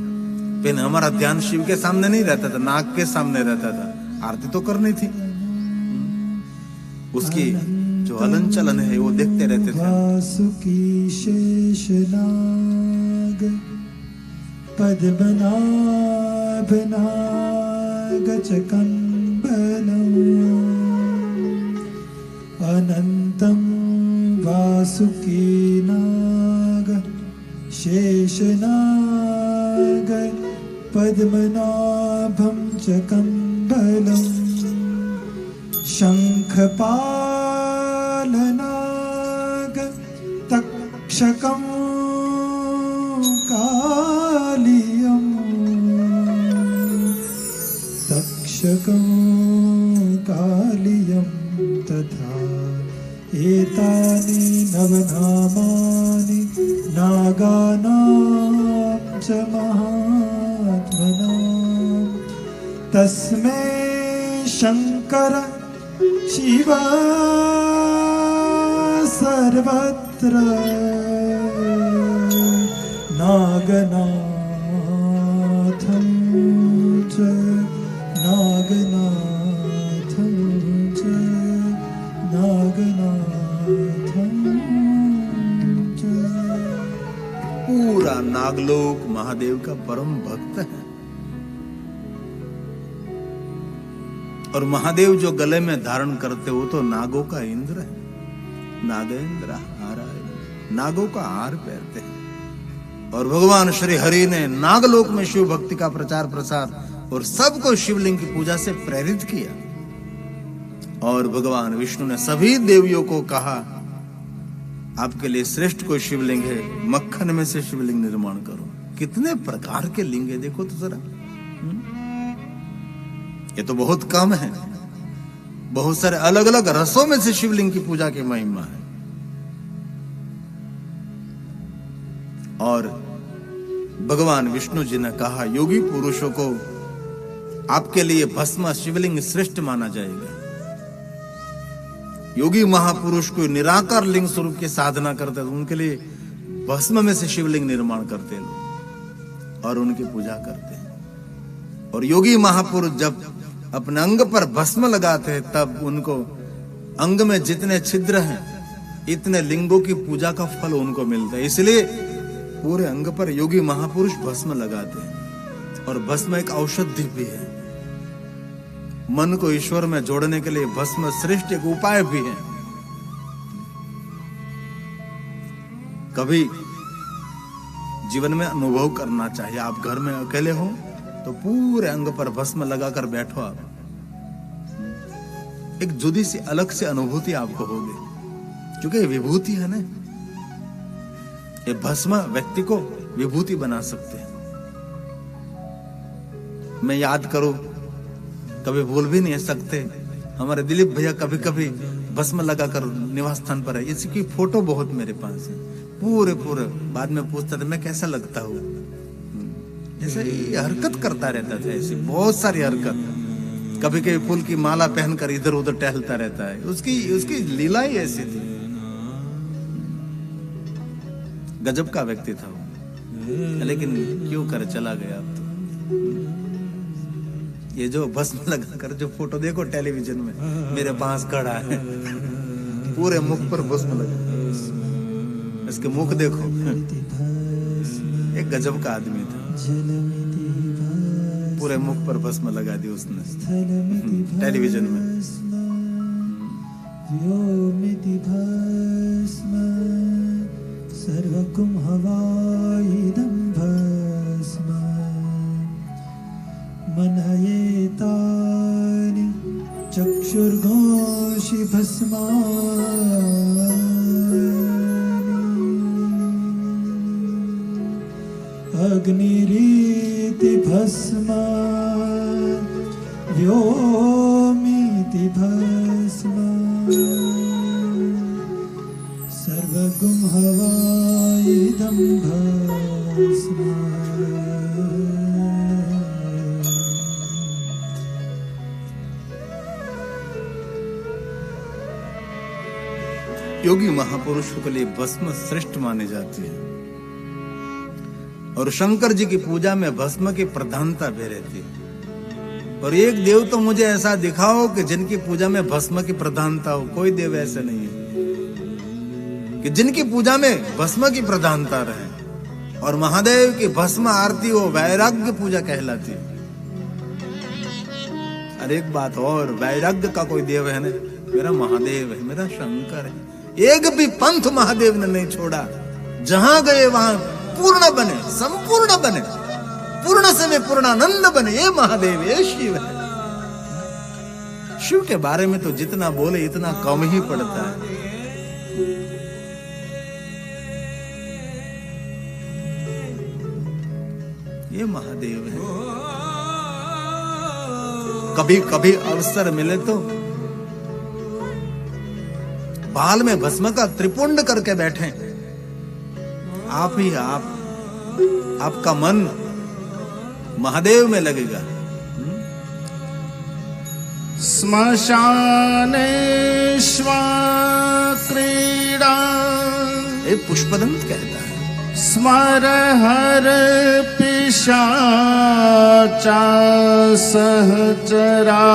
लेकिन हमारा ध्यान शिव के सामने नहीं रहता था, नाग के सामने रहता था। आरती तो करनी थी, उसकी जो हलन चलन है वो देखते रहते थे। वासुकी शेषनाग पद्मनाभ नाग चकंबलम् अनंतं वासुकी नाग शेषनाग पद्मनाभं चकंबलम् शंखपालनाग तक्षकं कालियम् तक्षकं कालियं तथा एतानि नवनामानि नागानां च महात्मनां तस्मै शंकर शिव सर्वत्र नागनाथं च नागनाथं च नागनाथं च। पूरा नागलोक महादेव का परम भक्त है। और महादेव जो गले में धारण करते वो तो नागों का इंद्र है। नागेंद्र हाराय, नागों का हार पहनते हैं। और भगवान श्री हरि ने नागलोक में शिव भक्ति का प्रचार प्रसार और सबको शिवलिंग की पूजा से प्रेरित किया। और भगवान विष्णु ने सभी देवियों को कहा, आपके लिए श्रेष्ठ कोई शिवलिंग है, मक्खन में से शिवलिंग निर्माण करो। कितने प्रकार के लिंग है देखो तो जरा। ये तो बहुत कम है। बहुत सारे अलग अलग रसों में से शिवलिंग की पूजा की महिमा है। और भगवान विष्णु जी ने कहा, योगी पुरुषों को आपके लिए भस्म शिवलिंग श्रेष्ठ माना जाएगा। योगी महापुरुष को निराकार लिंग स्वरूप की साधना करते थे, उनके लिए भस्म में से शिवलिंग निर्माण करते लोग और उनकी पूजा करते हैं। और योगी महापुरुष जब अपने अंग पर भस्म लगाते हैं तब उनको अंग में जितने छिद्र हैं इतने लिंगों की पूजा का फल उनको मिलता है। इसलिए पूरे अंग पर योगी महापुरुष भस्म लगाते हैं। और भस्म एक औषधि भी है। मन को ईश्वर में जोड़ने के लिए भस्म श्रेष्ठ एक उपाय भी है। कभी जीवन में अनुभव करना चाहिए। आप घर में अकेले हो तो पूरे अंग पर भस्म लगाकर बैठो। आप एक जुदी सी अलग से अनुभूति आपको होगी, क्योंकि ये विभूति है ना। ये भस्म व्यक्ति को विभूति बना सकते हैं। मैं याद करूं, कभी भूल भी नहीं सकते, हमारे दिलीप भैया कभी कभी भस्म लगाकर निवास स्थान पर है। इसकी फोटो बहुत मेरे पास है। पूरे बाद में पूछता था मैं कैसा लगता हूँ। ऐसे हरकत करता रहता था, ऐसी बहुत सारी हरकत। कभी कभी फूल की माला पहनकर इधर उधर टहलता रहता है। उसकी लीला ही ऐसी थी। गजब का व्यक्ति था वो, लेकिन क्यों कर चला गया। अब तो ये जो भस्म लगाकर जो फोटो देखो टेलीविजन में मेरे पास खड़ा है, पूरे मुख पर भस्म लगा। इसके मुख देखो, एक गजब का आदमी था। पूरे मुख पर भस्म लगा दी उसने टेलीविजन में। सर्वकुम हवाइदं भस्म मनयेतानि चक्षुर्घोषि भस्मानि अग्निरीति भस्म व्योमीति भस्म सर्वगुम हवाइदं भस्म। योगी महापुरुषों के लिए भस्म श्रेष्ठ माने जाती है। और शंकर जी की पूजा में भस्म की प्रधानता भी रहती है। और एक देव तो मुझे ऐसा दिखाओ कि जिनकी पूजा में भस्म की प्रधानता हो। कोई देव ऐसे नहीं है कि जिनकी पूजा में भस्म की प्रधानता रहे। और महादेव की भस्म आरती हो वैराग्य पूजा कहलाती है। और एक बात और, वैराग्य का कोई देव है ना, मेरा महादेव है, मेरा शंकर है। एक भी पंथ महादेव ने नहीं छोड़ा। जहां गए वहां पूर्ण बने, संपूर्ण बने, पूर्ण से में पूर्णानंद बने। ये महादेव, ये शिव है। शिव के बारे में तो जितना बोले इतना कम ही पड़ता है। ये महादेव है। कभी कभी अवसर मिले तो बाल में भस्म का त्रिपुंड करके बैठे। आप ही आपका मन महादेव में लगेगा। श्मशानेश्वर क्रीड़ा, ये पुष्पदंत कहता है। स्मर हर पिशाचा सहचरा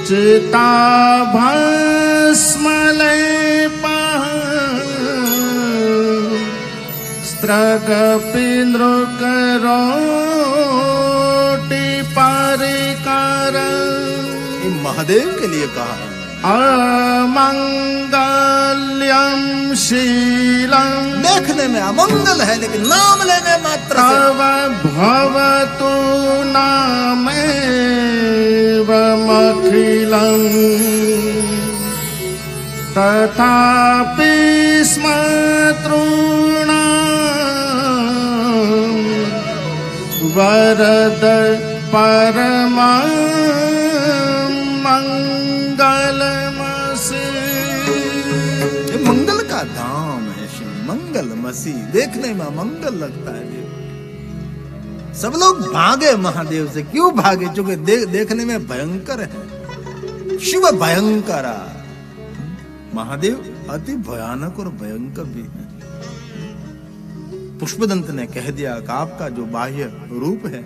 चिता भस्मलेपा स्त्रगपिन्द्रुकरोटि परिकर। महादेव के लिए कहा है। अमंगल्यम शीलम, देखने में अमंगल है लेकिन नाम लेने मात्र से तव भवतु नामेवमखिलम् तथापि स्म तृणाम् वरद परमा मंगल का धाम है शिव, मंगल मसीह। देखने में मंगल लगता है देव। सब लोग भागे महादेव से। क्यों भागे? क्योंकि देखने में भयंकर है। शिव भयंकर, महादेव अति भयानक और भयंकर भी है। पुष्पदंत ने कह दिया कि आपका जो बाह्य रूप है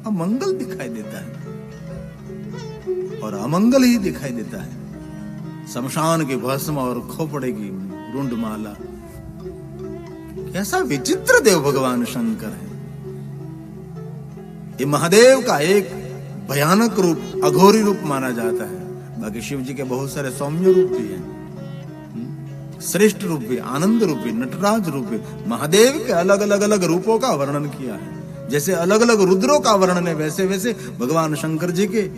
अमंगल दिखाई देता है और अमंगल ही दिखाई देता है। शमशान की भस्म और खोपड़े की रुंडमाला। कैसा विचित्र देव भगवान शंकर है। ये महादेव का एक भयानक रूप, अघोरी रूप माना जाता है। बाकी शिव जी के बहुत सारे सौम्य रूप भी हैं, श्रेष्ठ रूप भी, आनंद रूप भी, नटराज रूप भी। महादेव के अलग अलग अलग रूपों का वर्णन किया है। जैसे अलग अलग रुद्रों का वर्णन है, वैसे वैसे भगवान शंकर जी के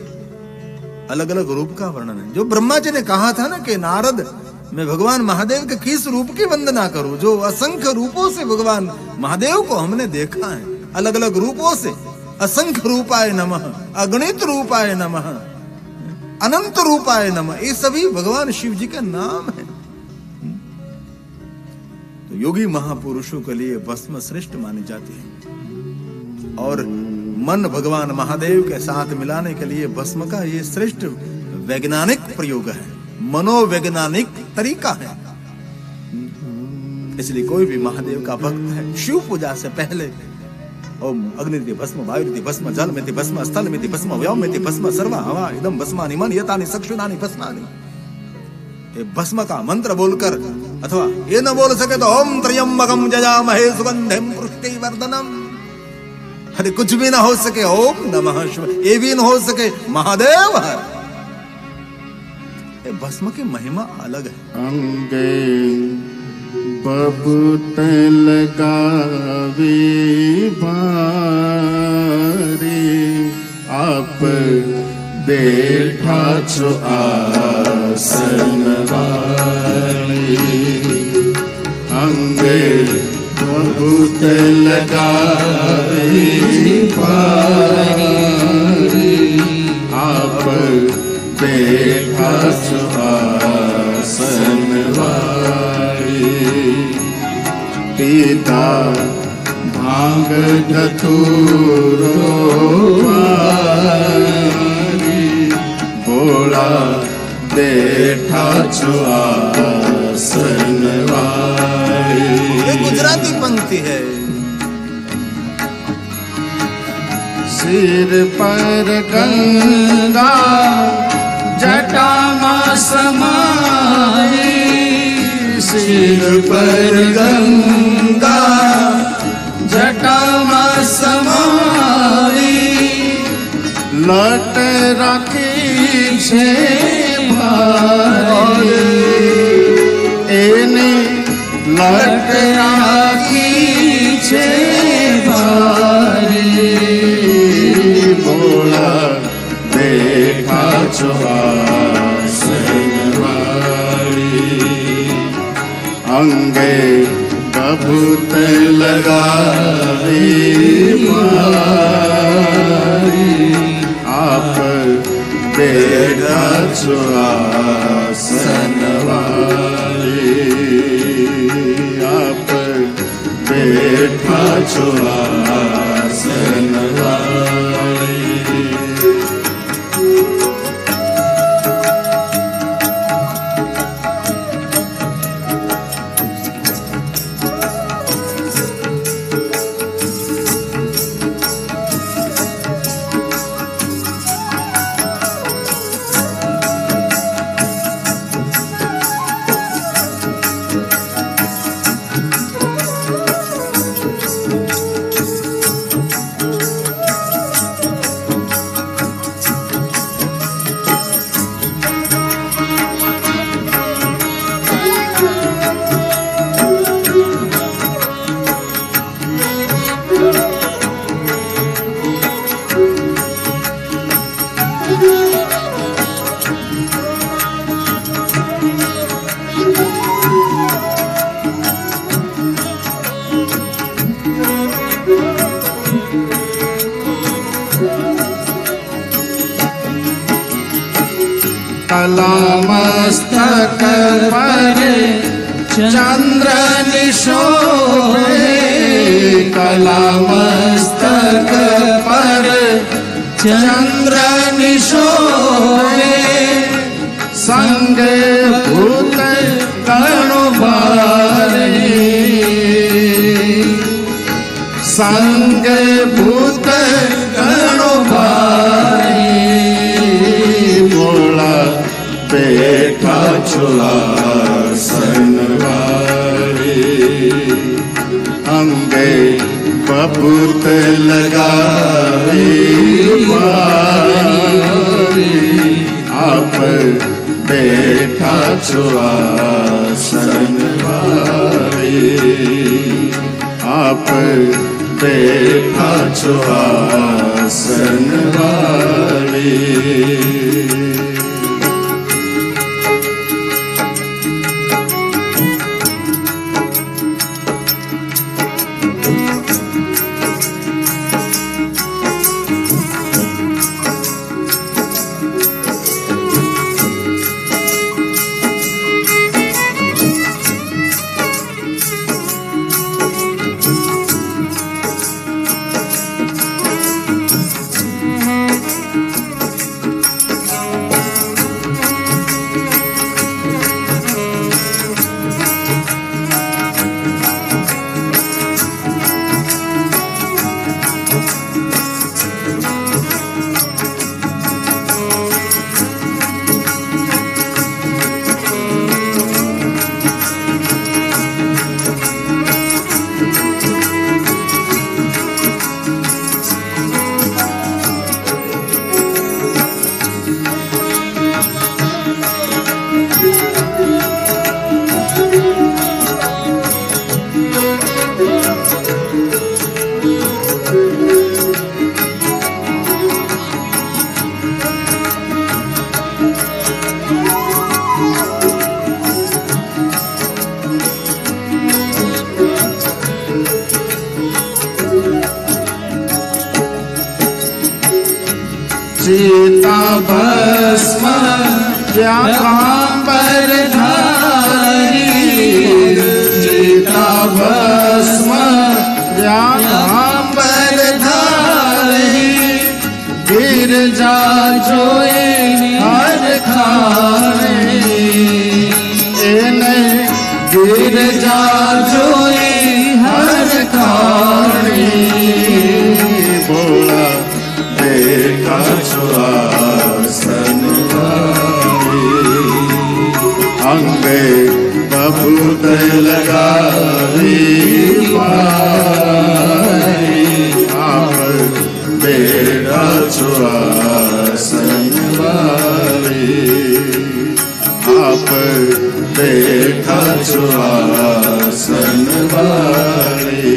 अलग अलग रूप का वर्णन है। जो ब्रह्मा जी ने कहा था ना कि नारद, मैं भगवान महादेव के किस रूप की वंदना करूं? जो असंख्य रूपों से भगवान महादेव को हमने देखा है, अलग अलग रूपों से। असंख्य रूपाय नमः, अगणित रूपाय नमः, अनंत रूपाय नमः, ये सभी भगवान शिव जी का नाम है। तो योगी महापुरुषों के लिए भस्म श्रेष्ठ मानी जाती है और मन भगवान महादेव के साथ मिलाने के लिए भस्म का ये श्रेष्ठ वैज्ञानिक प्रयोग है, मनोवैज्ञानिक तरीका है। इसलिए कोई भी महादेव का भक्त है, शिव पूजा से पहले ओम अग्निति भस्म, वायुति भस्म, जल में भस्म, स्थल में भस्म, व्योम में भस्म, सर्वा हवा इदम भस्मानि मन यतानि चक्षुषानि भस्मानि, ये भस्म का मंत्र बोलकर, अथवा ये न बोल सके तो ओम त्र्यंबकम जजामहे सुगंधिम पुष्टिवर्धनम। अरे कुछ भी ना हो सके ओम नमः शिवाय, ये भी न हो सके महादेव है। भस्म की महिमा अलग है। अंगे बबूत लगावे बारी, आप बैठा छो आसन वाली। अंगे बबूत लगावे बारी, आप बैठा छो आसन वाली। पिता भांग धतूरो वारी, भोला बैठा छो आसन वाली। ये गुजराती पंक्ति है। सिर पर गंगा जटा में समाई, सिर पर गंगा जटा में समाई। लट राखी छे भारी, एने लट राखी छे भारी। भोला बैठा छो आसन वाली। अंगे बबूत लगावे मारी, आप बैठा छो आसन वाली। आप बैठा छो आसन वाली। चंद्र निशोभे कला मस्तक पर चंद्र निशोभे संग भूत कणु बारे संग भूत कणु बारे बोला बैठा आसन वाले अंगे बबूत लगावे आप बैठा आसन वाले आप बैठा आसन वाले सीता भस्म व्यापार धारी सीता भस्म व्यापार धारी गिरजा जोए हर खारे गिरजा जोए हर खारे बोला देखा आसन वाले अंगे बबूत लगावे आप बेड़ा आसन वाले आप देखा आसन वाले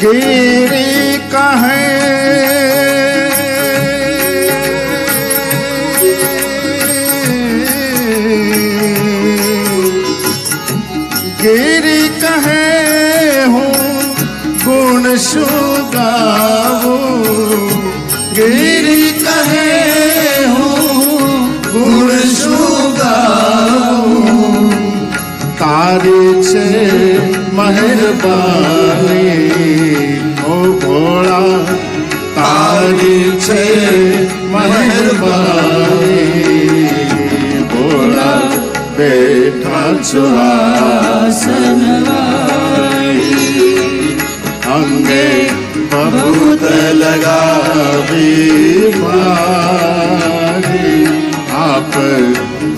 गिरी कहे गिरी कहे हूँ गुण सुगाओ गिरी कहे हूँ गुण सुगाओ तारी छे मेहरबानी ओ भोला तारी छे मेहरबानी सुहासन वाली अंगे बहुत लगावी मारी आप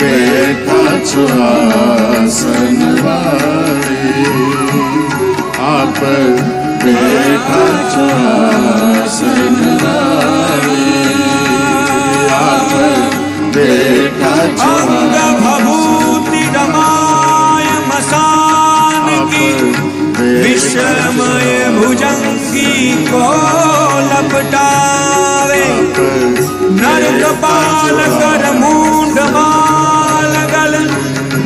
बैठा सुहासन वाली आप बैठा सुहासन वाली आप बैठा अंग भभूति रमाय मसान की विषमय भुजंगी को लपटावे नर कपाल कर मूंड बाल गल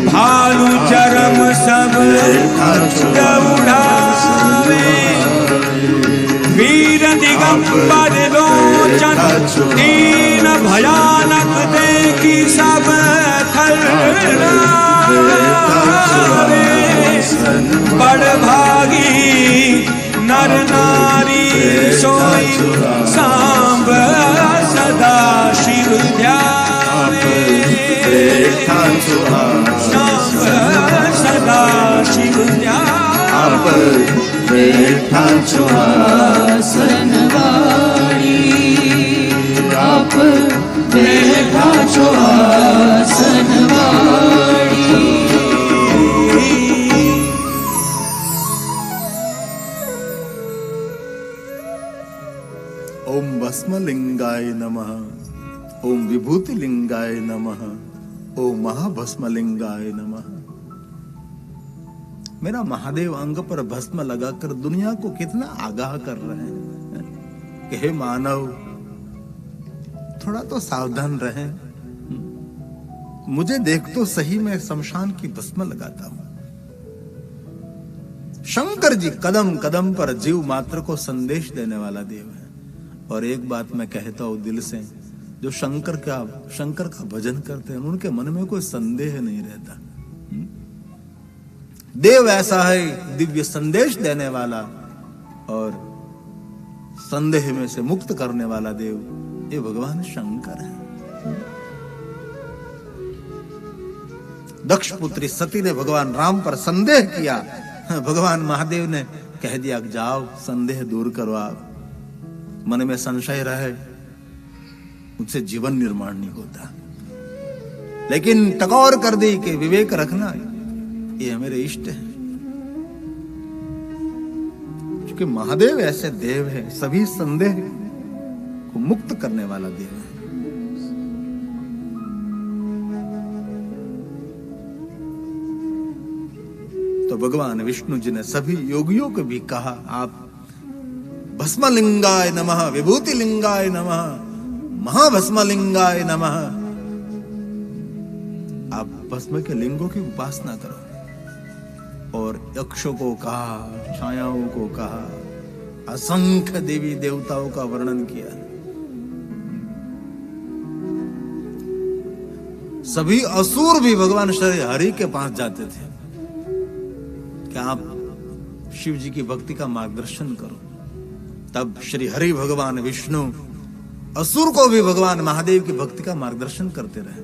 भालू चरम सब दौड़ावे वीर दिगंबर लोचन दीन भयानक देखी सब थर्रावे बड़ भागी नर नारी सोई सांब सदा शिव ध्यावे सांब सदा शिव ध्यावे बैठा सुहासन वाली आप बैठा सुहासन वाली ओम भस्मलिंगाय नमः, ओम विभूतिलिंगाय नमः, ओम महाभस्मलिंगाय नमः। मेरा महादेव अंग पर भस्म लगाकर दुनिया को कितना आगाह कर रहे हैं कि हे मानव थोड़ा तो सावधान रहें। मुझे देख तो सही, मैं शमशान की भस्म लगाता हूं। शंकर जी कदम कदम पर जीव मात्र को संदेश देने वाला देव है। और एक बात मैं कहता हूं दिल से, जो शंकर का भजन करते हैं उनके मन में कोई संदेह नहीं रहता। देव ऐसा है दिव्य संदेश देने वाला और संदेह में से मुक्त करने वाला देव, ये भगवान शंकर है। दक्ष पुत्री सती ने भगवान राम पर संदेह किया, भगवान महादेव ने कह दिया जाओ संदेह दूर करो, आप मन में संशय रहे उनसे जीवन निर्माण नहीं होता। लेकिन टकोर कर दी कि विवेक रखना, ये मेरे इष्ट है। क्योंकि महादेव ऐसे देव है, सभी संदेह को मुक्त करने वाला देव है। तो भगवान विष्णु जी ने सभी योगियों को भी कहा, आप भस्मलिंगाय नमः, विभूतिलिंगाय नमः, महाभस्मलिंगाय नमः। आप भस्म के लिंगों की उपासना करो। और यक्षों को कहा, छायाओं को कहा, असंख्य देवी देवताओं का वर्णन किया। सभी असुर भी भगवान श्री हरि के पास जाते थे कि आप शिव जी की भक्ति का मार्गदर्शन करो। तब श्री हरि भगवान विष्णु असुर को भी भगवान महादेव की भक्ति का मार्गदर्शन करते रहे।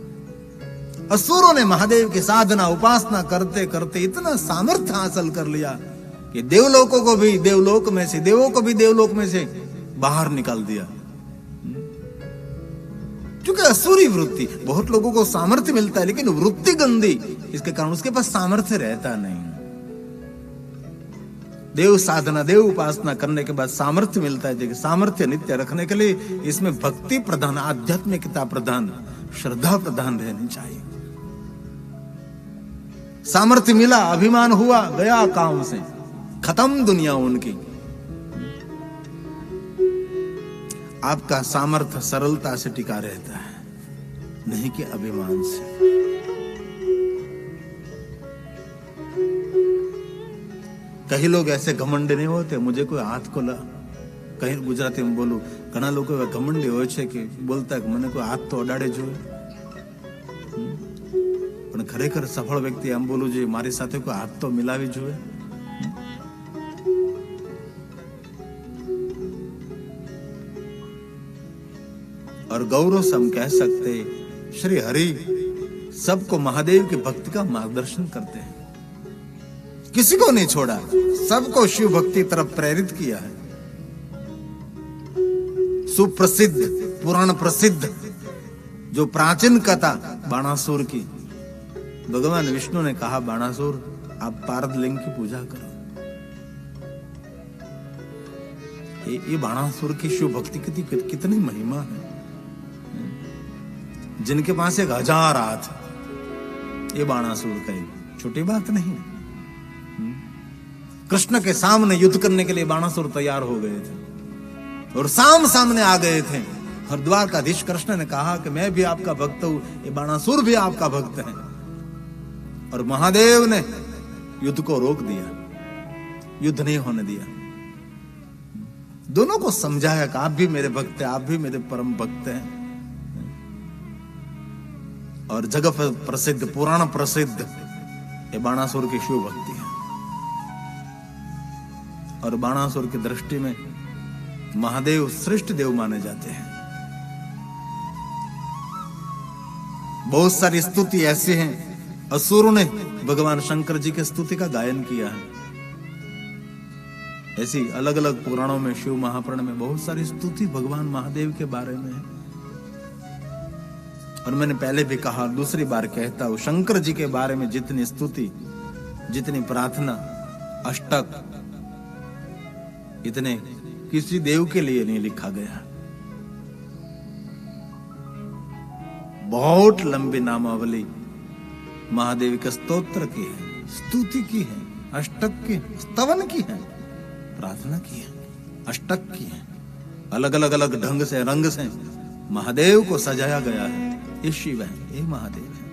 असुरों ने महादेव की साधना उपासना करते करते इतना सामर्थ्य हासिल कर लिया कि देवलोकों को भी देवलोक में से, देवों को भी देवलोक में से बाहर निकाल दिया। क्योंकि असुरी वृत्ति, बहुत लोगों को सामर्थ्य मिलता है लेकिन वृत्ति गंदी, इसके कारण उसके पास सामर्थ्य रहता नहीं। देव साधना, देव उपासना करने के बाद सामर्थ्य मिलता है। देखिए, सामर्थ्य नित्य रखने के लिए इसमें भक्ति प्रधान, आध्यात्मिकता प्रधान, श्रद्धा प्रधान रहनी चाहिए। सामर्थ्य मिला, अभिमान हुआ, गया काम से, खत्म दुनिया उनकी। आपका सामर्थ्य सरलता से टिका रहता है, नहीं कि अभिमान से। कई लोग ऐसे घमंड नहीं होते, मुझे कोई हाथ को ला, कहीं गुजराती में बोलू, घना लोग घमंडी हो छे कि बोलता है મને કોઈ હાથ તો અડાડે જોઈએ, પણ ખરેખર સફળ વ્યક્તિ એમ બોલવું જોઈએ મારી સાથે કોઈ હાથ તો મિલાવી જોઈએ। और गौरव से हम कह सकते श्री हरि सबको महादेव की भक्ति का मार्गदर्शन करते हैं, किसी को नहीं छोड़ा, सबको शिव भक्ति तरफ प्रेरित किया है। सुप्रसिद्ध पुराण प्रसिद्ध जो प्राचीन कथा बाणासुर की, भगवान विष्णु ने कहा बाणासुर आप पारद लिंग की पूजा करो। ये बाणासुर की शिव भक्ति की कितनी महिमा है, जिनके पास 1000 हाथ, ये बाणासुर का छोटी बात नहीं। कृष्ण के सामने युद्ध करने के लिए बाणासुर तैयार हो गए थे और सामने आ गए थे। हरिद्वार का अधीश कृष्ण ने कहा कि मैं भी आपका भक्त हूं, ये बाणासुर भी आपका भक्त है। और महादेव ने युद्ध को रोक दिया, युद्ध नहीं होने दिया। दोनों को समझाया कि आप भी मेरे भक्त हैं, आप भी मेरे परम भक्त हैं। और जगत प्रसिद्ध पुराण प्रसिद्ध ये बाणासुर की शिव भक्ति है। और बाणासुर की दृष्टि में महादेव श्रेष्ठ देव माने जाते हैं। बहुत सारी स्तुति ऐसी हैं, असुरों ने भगवान शंकर जी के स्तुति का गायन किया है। ऐसी अलग अलग पुराणों में, शिव महापुराण में बहुत सारी स्तुति भगवान महादेव के बारे में है। और मैंने पहले भी कहा, दूसरी बार कहता हूं, शंकर जी के बारे में जितनी स्तुति, जितनी प्रार्थना, अष्टक, इतने किसी देव के लिए नहीं लिखा गया। बहुत लंबी नामावली महादेव के स्तोत्र की है, स्तुति की है, अष्टक की, स्तवन की है, प्रार्थना की है, अष्टक की है। अलग अलग ढंग से, रंग से महादेव को सजाया गया है। ये शिव है, ये महादेव है।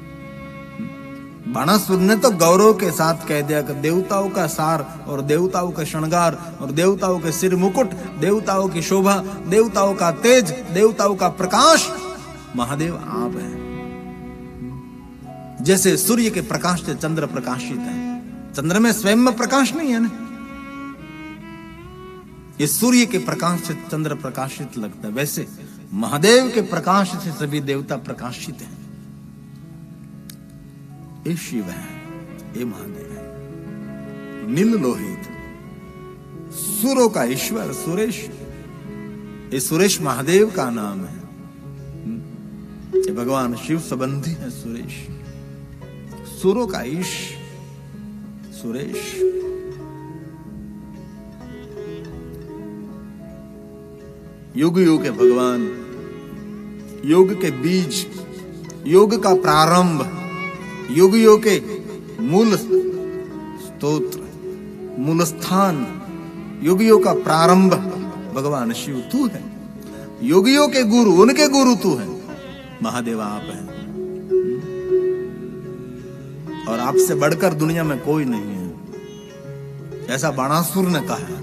बाणासुर ने तो गौरव के साथ कह दिया कि देवताओं का सार और देवताओं का श्रृंगार और देवताओं के सिर मुकुट, देवताओं की शोभा, देवताओं का तेज, देवताओं का प्रकाश महादेव आप हैं। जैसे सूर्य के प्रकाश से चंद्र प्रकाशित है, चंद्र में स्वयं में प्रकाश नहीं है ना, ये सूर्य के प्रकाश से चंद्र प्रकाशित लगता है, वैसे महादेव के प्रकाश से सभी देवता प्रकाशित हैं। ये शिव है, ये महादेव है। नील लोहित, सुरों का ईश्वर सुरेश, ये सुरेश महादेव का नाम है। ये भगवान शिव संबंधी है सुरेश, सुरों का ईश सुरेश। युग युग के भगवान, योग के बीज, योग का प्रारंभ, युग युग के मूल स्तोत्र, मूल स्थान, युग युग का प्रारंभ भगवान शिव तू है। योगियों के गुरु, उनके गुरु तू है, महादेव आप है। और आपसे बढ़कर दुनिया में कोई नहीं है, ऐसा बाणासुर ने कहा।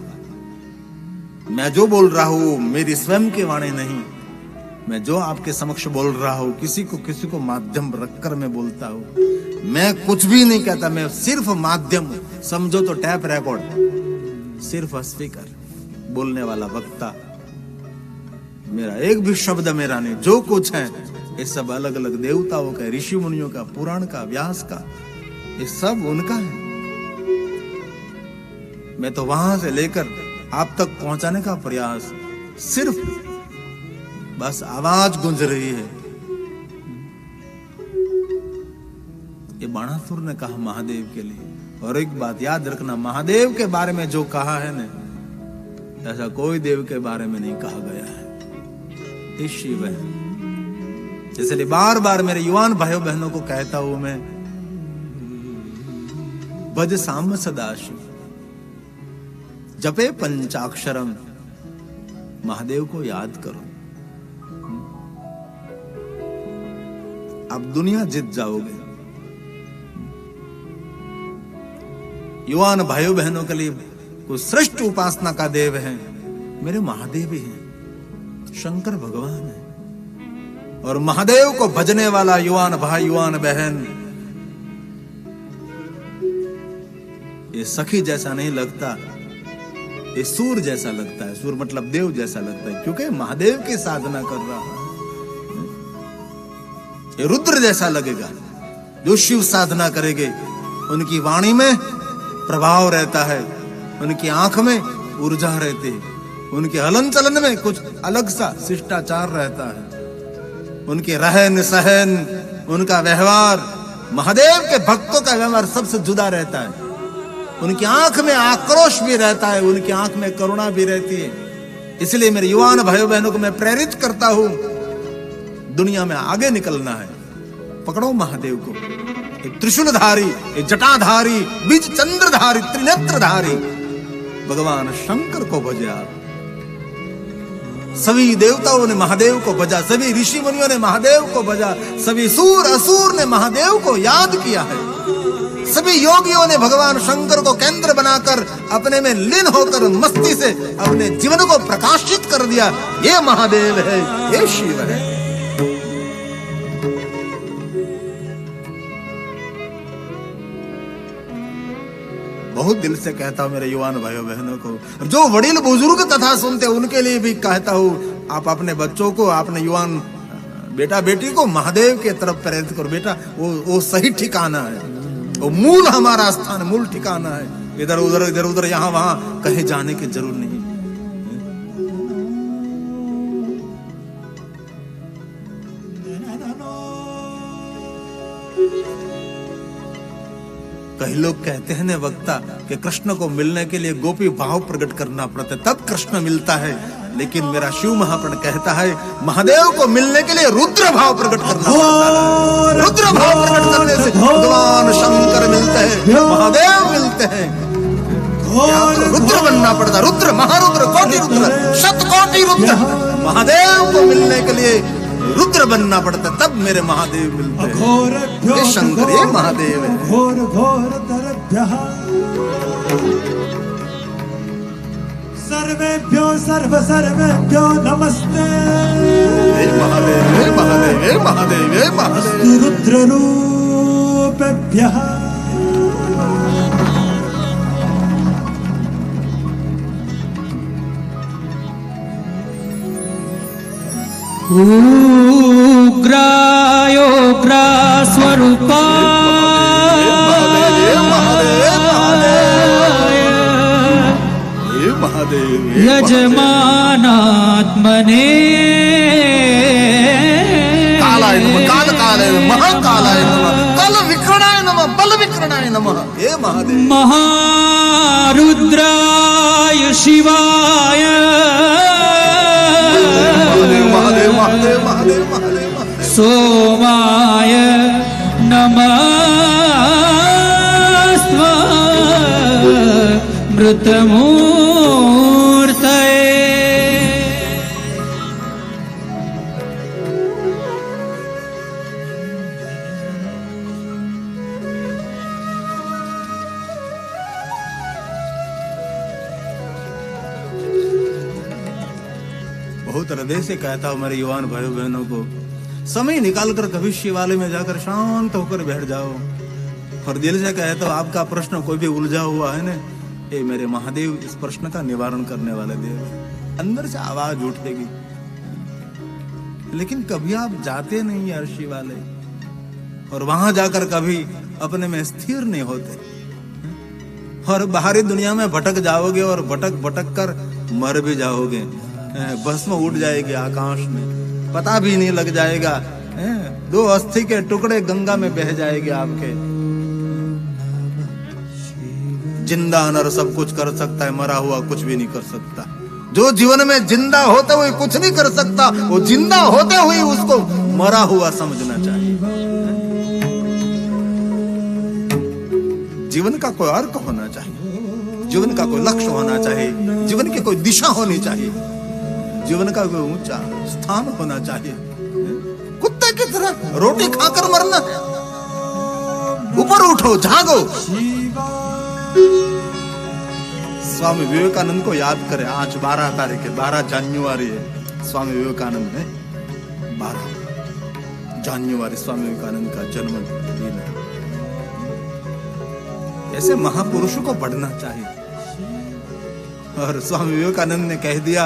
मैं जो बोल रहा हूं मेरी स्वयं की वाणी नहीं, मैं जो आपके समक्ष बोल रहा हूं किसी को माध्यम रखकर मैं बोलता हूं। मैं कुछ भी नहीं कहता, मैं सिर्फ माध्यम, समझो तो टैप रिकॉर्ड, सिर्फ स्पीकर, बोलने वाला वक्ता। मेरा एक भी शब्द मेरा नहीं, जो कुछ है ये सब अलग अलग देवताओं का, ऋषि मुनियों का, पुराण का, व्यास का, ये सब उनका है। मैं तो वहां से लेकर आप तक पहुंचाने का प्रयास, सिर्फ बस आवाज गूंज रही है। ये बाणासुर ने कहा महादेव के लिए। और एक बात याद रखना, महादेव के बारे में जो कहा है ना, ऐसा कोई देव के बारे में नहीं कहा गया है। ये शिव है। इसलिए बार बार मेरे युवान भाइयों बहनों को कहता हूं मैं, भज साम सदाशिव, जपे पंचाक्षरम, महादेव को याद करो, आप दुनिया जीत जाओगे। युवान भाइयों बहनों के लिए कोई श्रेष्ठ उपासना का देव है, मेरे महादेव ही हैं, शंकर भगवान है। और महादेव को भजने वाला युवान भाई, युवान बहन, ये सखी जैसा नहीं लगता, ये सूर जैसा लगता है। सूर मतलब देव जैसा लगता है, क्योंकि महादेव की साधना कर रहा है। ये रुद्र जैसा लगेगा, जो शिव साधना करेंगे उनकी वाणी में प्रभाव रहता है, उनकी आंख में ऊर्जा रहती है, उनके हलन चलन में कुछ अलग सा शिष्टाचार रहता है, उनके रहन सहन, उनका व्यवहार, महादेव के भक्तों का व्यवहार सबसे जुदा रहता है। उनकी आंख में आक्रोश भी रहता है, उनकी आंख में करुणा भी रहती है। इसलिए मेरे युवान भाइयों बहनों को मैं प्रेरित करता हूं, दुनिया में आगे निकलना है। पकड़ो महादेव को, एक त्रिशूलधारी, एक जटाधारी, बीज चंद्रधारी, त्रिनेत्रधारी भगवान शंकर को भजे आप। सभी देवताओं ने महादेव को भजा, सभी ऋषि मुनियों ने महादेव को भजा, सभी सूर असुर ने महादेव को याद किया है, सभी योगियों ने भगवान शंकर को केंद्र बनाकर अपने में लीन होकर मस्ती से अपने जीवन को प्रकाशित कर दिया। ये महादेव है, ये शिव है। बहुत दिल से कहता हूं मेरे युवान भाइयों बहनों को, जो वडील बुजुर्ग कथा सुनते उनके लिए भी कहता हूं, आप अपने बच्चों को, अपने युवान बेटा बेटी को महादेव के तरफ प्रेरित करो। बेटा वो सही ठिकाना है, वो मूल हमारा स्थान, मूल ठिकाना है। इधर उधर यहाँ वहां कहीं जाने की जरूरत नहीं। कई लोग कहते हैं ने वक्ता कि कृष्ण को मिलने के लिए गोपी भाव प्रकट करना पड़ता है, तब कृष्ण मिलता है। लेकिन मेरा शिव महाप्रण कहता है महादेव को मिलने के लिए रुद्र भाव प्रकट करना पड़ता है। रुद्र भाव प्रकट करने से भगवान शंकर मिलते हैं, महादेव मिलते हैं। तो रुद्र बनना पड़ता, रुद्र, महारुद्र, कोटि रुद्र, शतकोटि रुद्र। महादेव को मिलने के लिए रुद्र बनना पड़ता, तब मेरे महादेव मिलते हैं। ये शंकर, ये महादेव है। घोर घोर तरभ्यः सर्वेभ्यो सर्वेभ्यो नमस्ते। हे महादेव, हे महादेव, हे महादेव, हे महादेव। रुद्र रूपेभ्यः उग्रायोग्रा स्वरूपा यजमानात्मने कालाय नमः, कालाय महाकालाय नमः, काल विकरणाय नमः, बल विकरणाय नमः। हे महादेव। महारुद्राय शिवाय महादेव, महादेव, महादेव, महादेव। सोमाय नमस्त्वा मृतमूर्तये। बहुत हृदय से कहता हूं मेरे युवान भाइयों बहनों को, समय निकालकर कभी शिवालय में जाकर शांत होकर बैठ जाओ और दिल से कहता हूं आपका प्रश्न कोई भी उलझा हुआ है ना, ये मेरे महादेव इस प्रश्न का निवारण करने वाले देव है। अंदर से आवाज उठेगी। लेकिन कभी आप जाते नहीं यार शिवालय, और वहां जाकर कभी अपने में स्थिर नहीं होते और बाहरी दुनिया में भटक जाओगे और भटक भटक कर मर भी जाओगे। भस्म उड़ जाएगी आकाश में, पता भी नहीं लग जाएगा। 2 अस्थि के टुकड़े गंगा में बह जाएंगे आपके। जिंदा नर सब कुछ कर सकता है, मरा हुआ कुछ भी नहीं कर सकता। जो जीवन में जिंदा होते हुए कुछ नहीं कर सकता, वो जिंदा होते हुए उसको मरा हुआ समझना चाहिए। जीवन का कोई अर्थ होना चाहिए, जीवन का कोई लक्ष्य होना चाहिए, जीवन की कोई दिशा होनी चाहिए, जीवन का कोई ऊंचा स्थान होना चाहिए। कुत्ते की तरह रोटी खाकर मरना, ऊपर उठो, जागो। स्वामी विवेकानंद को याद करें। आज 12 तारीख है, 12 जनवरी है। स्वामी विवेकानंद है 12 जनवरी स्वामी विवेकानंद का जन्मदिन है। ऐसे महापुरुषों को पढ़ना चाहिए। और स्वामी विवेकानंद ने कह दिया,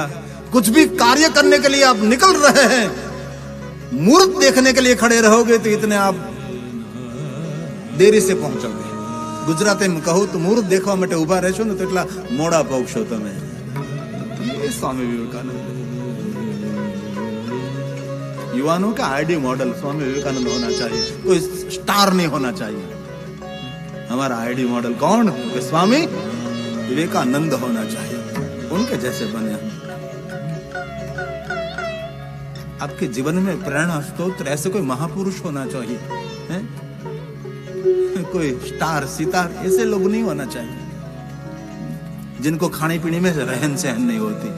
कुछ भी कार्य करने के लिए आप निकल रहे हैं, मूर्त देखने के लिए खड़े रहोगे तो इतने आप દેરી સે પહોંચોગે. ગુજરાતીમાં કહું તો મુહૂર્ત દેખવા માટે ઊભા રહેશો ને તો એટલા મોડા પહોંચશો તમે. ये स्वामी विवेकानंद. युवानों का आइडियल मॉडल स्वामी विवेकानंद होना चाहिए, कोई स्टार नहीं होना चाहिए. हमारा आइडियल मॉडल कौन? स्वामी विवेकानंद होना चाहिए. उनके जैसे बने हम. आपके जीवन में प्रेरणा स्रोत ऐसे कोई महापुरुष होना चाहिए है? कोई स्टार सितार ऐसे लोग नहीं होना चाहिए जिनको खाने पीने में रहन सहन नहीं होती.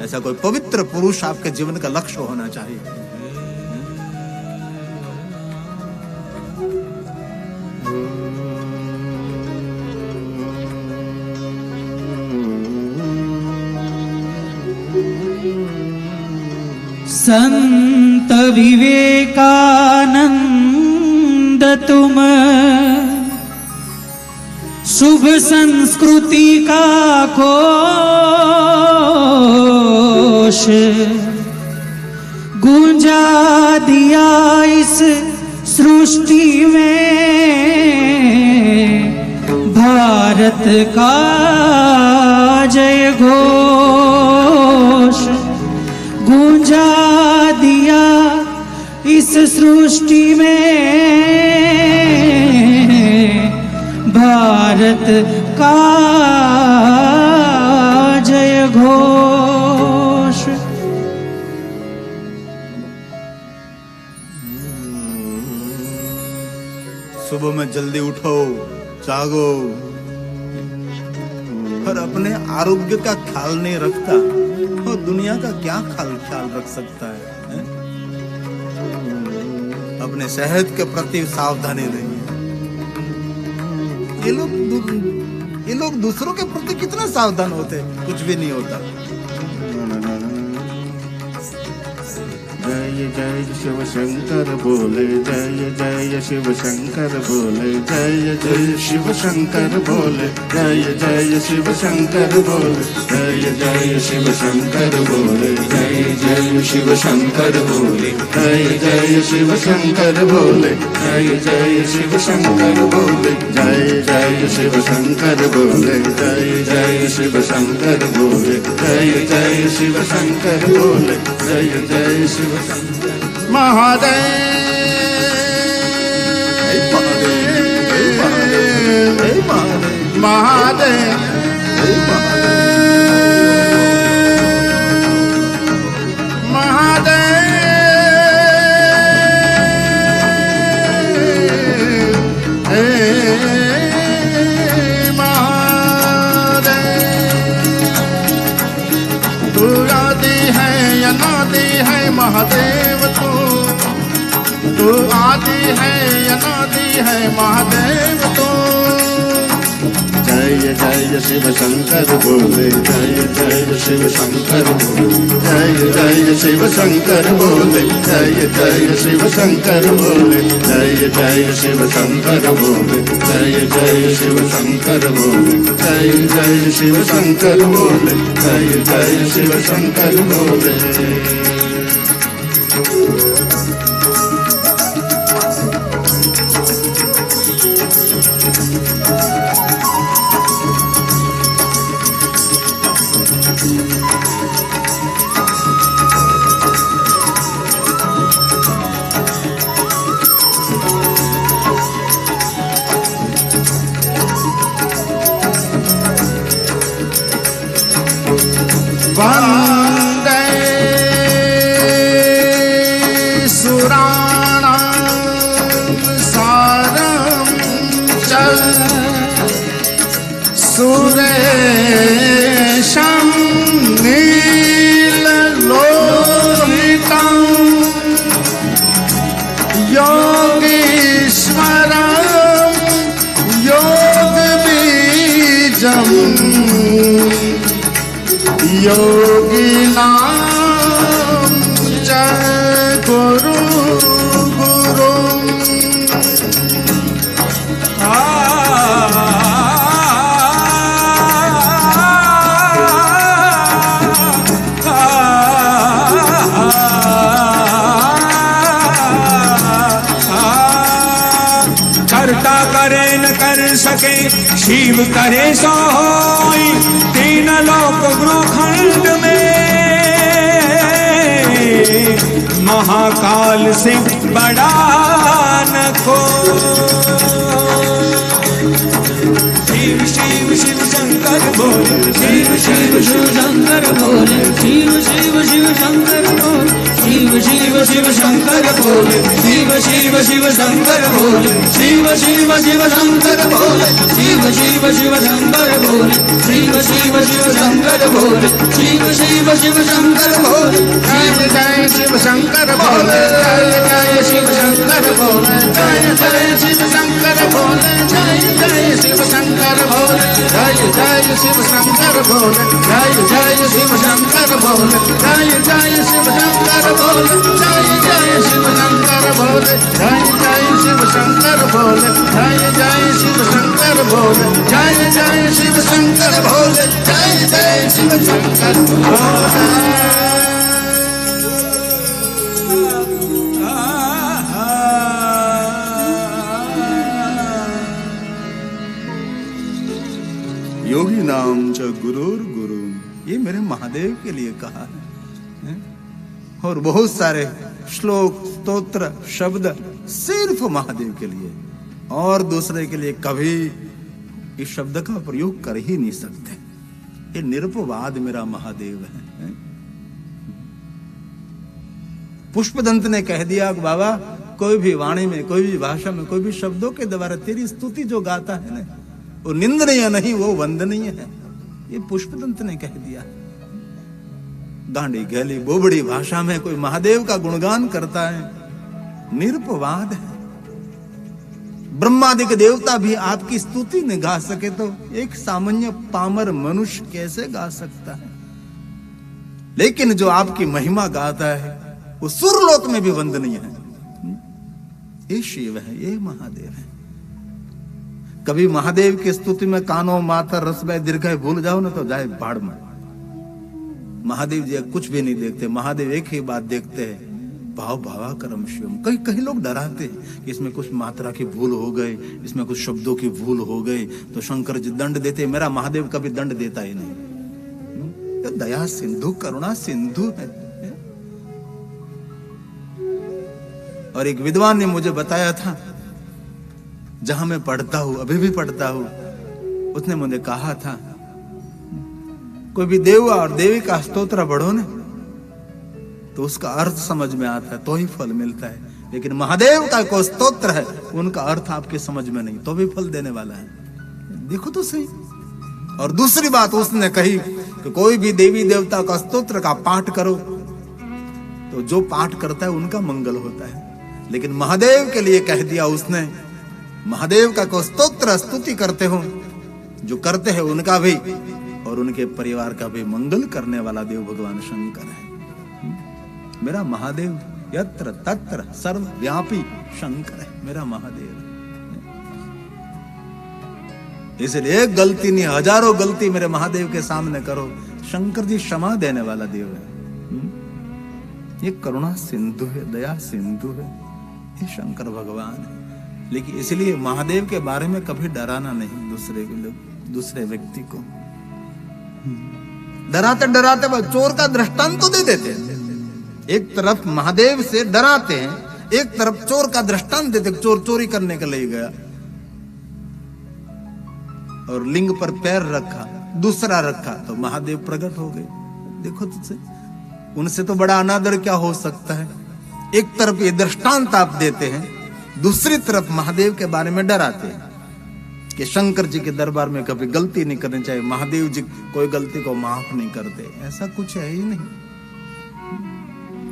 ऐसा कोई पवित्र पुरुष आपके जीवन का लक्ष्य होना चाहिए. संत विवेकानंद तुम शुभ संस्कृति का घोष गूंजा दिया इस सृष्टि में. भारत का जय घोष गूंजा दिया इस सृष्टि में. भारत का जय घोष. सुबह में जल्दी उठो, जागो, पर अपने आरोग्य का ख्याल नहीं रखता और दुनिया का क्या ख्याल रख सकता है? अपने सेहत के प्रति सावधानी रहिए. ये लोग दूसरों के प्रति कितना सावधान होते, कुछ भी नहीं होता. जय जय शिव शंकर बोले, जय जय शिव शंकर बोले, जय जय शिव शंकर बोले, जय जय शिव शंकर बोले, जय जय शिव शंकर बोले, जय जय शिव शंकर बोले, जय जय शिव शंकर बोले, जय जय शिव शंकर बोले, जय जय शिव शंकर बोले, जय जय शिव शंकर बोले, जय जय शिव शंकर बोले, जय जय शिव महादेव महादेव तू आदि है या नादि है महादेव, तू आदि है या नादि है महादेव तू. जय जय शिव शंकर बोले, जय जय शिव शंकर बोले, जय जय शिव शंकर बोले, जय जय शिव शंकर बोले, जय जय शिव शंकर बोले, जय जय शिव शंकर बोले, जय जय शिव शंकर बोले, जय जय शिव शंकर बोले. वन्दे सुराणां सारं च सुरेशं नीललोहितं योगीश्वरं योगबीजम् योगिनां जय गुरु गुरु. करता करे न कर सके, शिव करे सो होई, तीन लोक ब्रह्मांड में महाकाल से बड़ा न को। शिव शिव शिव शंकर बोले, शिव शिव शिव शंकर बोले, शिव शिव शिव शंकर बोले, शिव शिव शिव शंकर बोले, शिव शिव शिव शंकर बोले, शिव शिव शिव शंकर बोले, शिव शिव शिव शंकर बोले, शिव शिव शिव शंकर बोले, शिव शिव शिव शंकर बोले, जय जय शिव शंकर बोले, जय जय शिव शंकर बोले, जय जय शिव शंकर बोले, जय जय शिव शंकर बोले, जय जय शिव शंकर बोले, जय जय शिव शंकर बोले, जय जय शिव शंकर बोले, जय जय शिव शंकर बोले, जय जय शिव शंकर बोले, जय जय शिव शंकर बोले, जय जय शिव शंकर बोले, जय जय शिव शंकर बोले। योगी नाम च गुरुर गुरु, ये मेरे महादेव के लिए कहा है। और बहुत सारे श्लोक स्तोत्र शब्द सिर्फ महादेव के लिए, और दूसरे के लिए कभी इस शब्द का प्रयोग कर ही नहीं सकते। ये निरपवाद मेरा महादेव है। पुष्पदंत ने कह दिया कि बाबा कोई भी वाणी में, कोई भी भाषा में, कोई भी शब्दों के द्वारा तेरी स्तुति जो गाता है ना, वो निंदनीय नहीं, वो वंदनीय है। ये पुष्पदंत ने कह दिया। गांडी गैली बोबड़ी भाषा में कोई महादेव का गुणगान करता है, निरपवाद है। ब्रह्मादिक देवता भी आपकी स्तुति न गा सके तो एक सामान्य पामर मनुष्य कैसे गा सकता है? लेकिन जो आपकी महिमा गाता है वो सुरलोक में भी वंदनीय है। ये शिव है, ये महादेव है। कभी महादेव की स्तुति में कानो माता रसभय दीर्घ भूल जाओ ना तो जाए बाढ़ में। महादेव जी कुछ भी नहीं देखते, महादेव एक ही बात देखते हैं, भाव भावाकरम शिवम। कई कई लोग डराते हैं कि इसमें कुछ मात्रा की भूल हो गई, इसमें कुछ शब्दों की भूल हो गई तो शंकर जी दंड देते। मेरा महादेव कभी दंड देता ही नहीं। तो दया सिंधु करुणा सिंधु है। और एक विद्वान ने मुझे बताया था, जहां मैं पढ़ता हूं, अभी भी पढ़ता हूं, उसने मुझे कहा था कोई भी देव और देवी का स्तोत्र पढ़ो ना तो उसका अर्थ समझ में आता है तो ही फल मिलता है। लेकिन महादेव का कोई स्तोत्र है उनका अर्थ आपके समझ में नहीं तो भी फल देने वाला है। देखो तो सही। और दूसरी बात उसने कही कि कोई भी देवी देवता का स्तोत्र का पाठ करो तो जो पाठ करता है उनका मंगल होता है। लेकिन महादेव के लिए कह दिया उसने, महादेव का को स्तोत्र स्तुति करते हो, जो करते हैं उनका भी और उनके परिवार का भी मंगल करने वाला देव भगवान शंकर है। मेरा महादेव यत्र तत्र सर्वव्यापी शंकर है, मेरा महादेव। इसलिए एक गलती नहीं, हजारों गलती मेरे महादेव के सामने करो, शंकर जी क्षमा देने वाला देव है। ये करुणा सिंधु है, दया सिंधु है, ये शंकर भगवान है। लेकिन इसलिए महादेव के बारे में कभी डराना नहीं दूसरे व्यक्ति को। डराते डराते वह चोर का दृष्टांत तो दे देते हैं। एक तरफ महादेव से डराते हैं, एक तरफ चोर का दृष्टांत देते। चोर चोरी करने के लिए गया और लिंग पर पैर रखा, दूसरा रखा तो महादेव प्रकट हो गए। देखो तुझसे उनसे तो बड़ा अनादर क्या हो सकता है। एक तरफ ये दृष्टांत आप देते हैं, दूसरी तरफ महादेव के बारे में डराते हैं कि शंकर जी के दरबार में कभी गलती नहीं करनी चाहिए, महादेव जी कोई गलती को माफ नहीं करते। ऐसा कुछ है ही नहीं।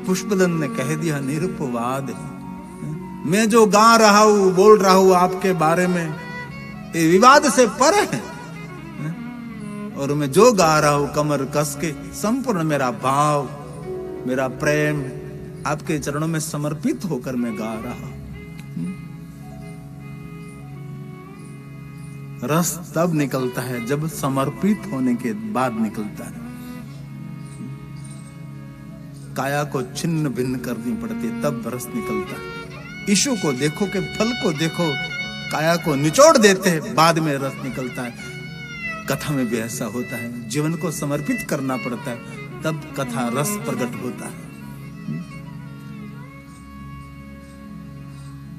पुष्पदंत ने कह दिया निरुपवाद है। मैं जो गा रहा हूं, बोल रहा हूं आपके बारे में, ये विवाद से पर है। और मैं जो गा रहा हूं कमर कस के, संपूर्ण मेरा भाव, मेरा प्रेम आपके चरणों में समर्पित होकर मैं गा रहा हूं। रस तब निकलता है जब समर्पित होने के बाद निकलता है। काया को छिन्न भिन्न करनी पड़ती है तब रस निकलता है। ईशु को देखो के फल को देखो, काया को निचोड़ देते हैं, बाद में रस निकलता है। कथा में भी ऐसा होता है, जीवन को समर्पित करना पड़ता है, तब कथा रस प्रकट होता है।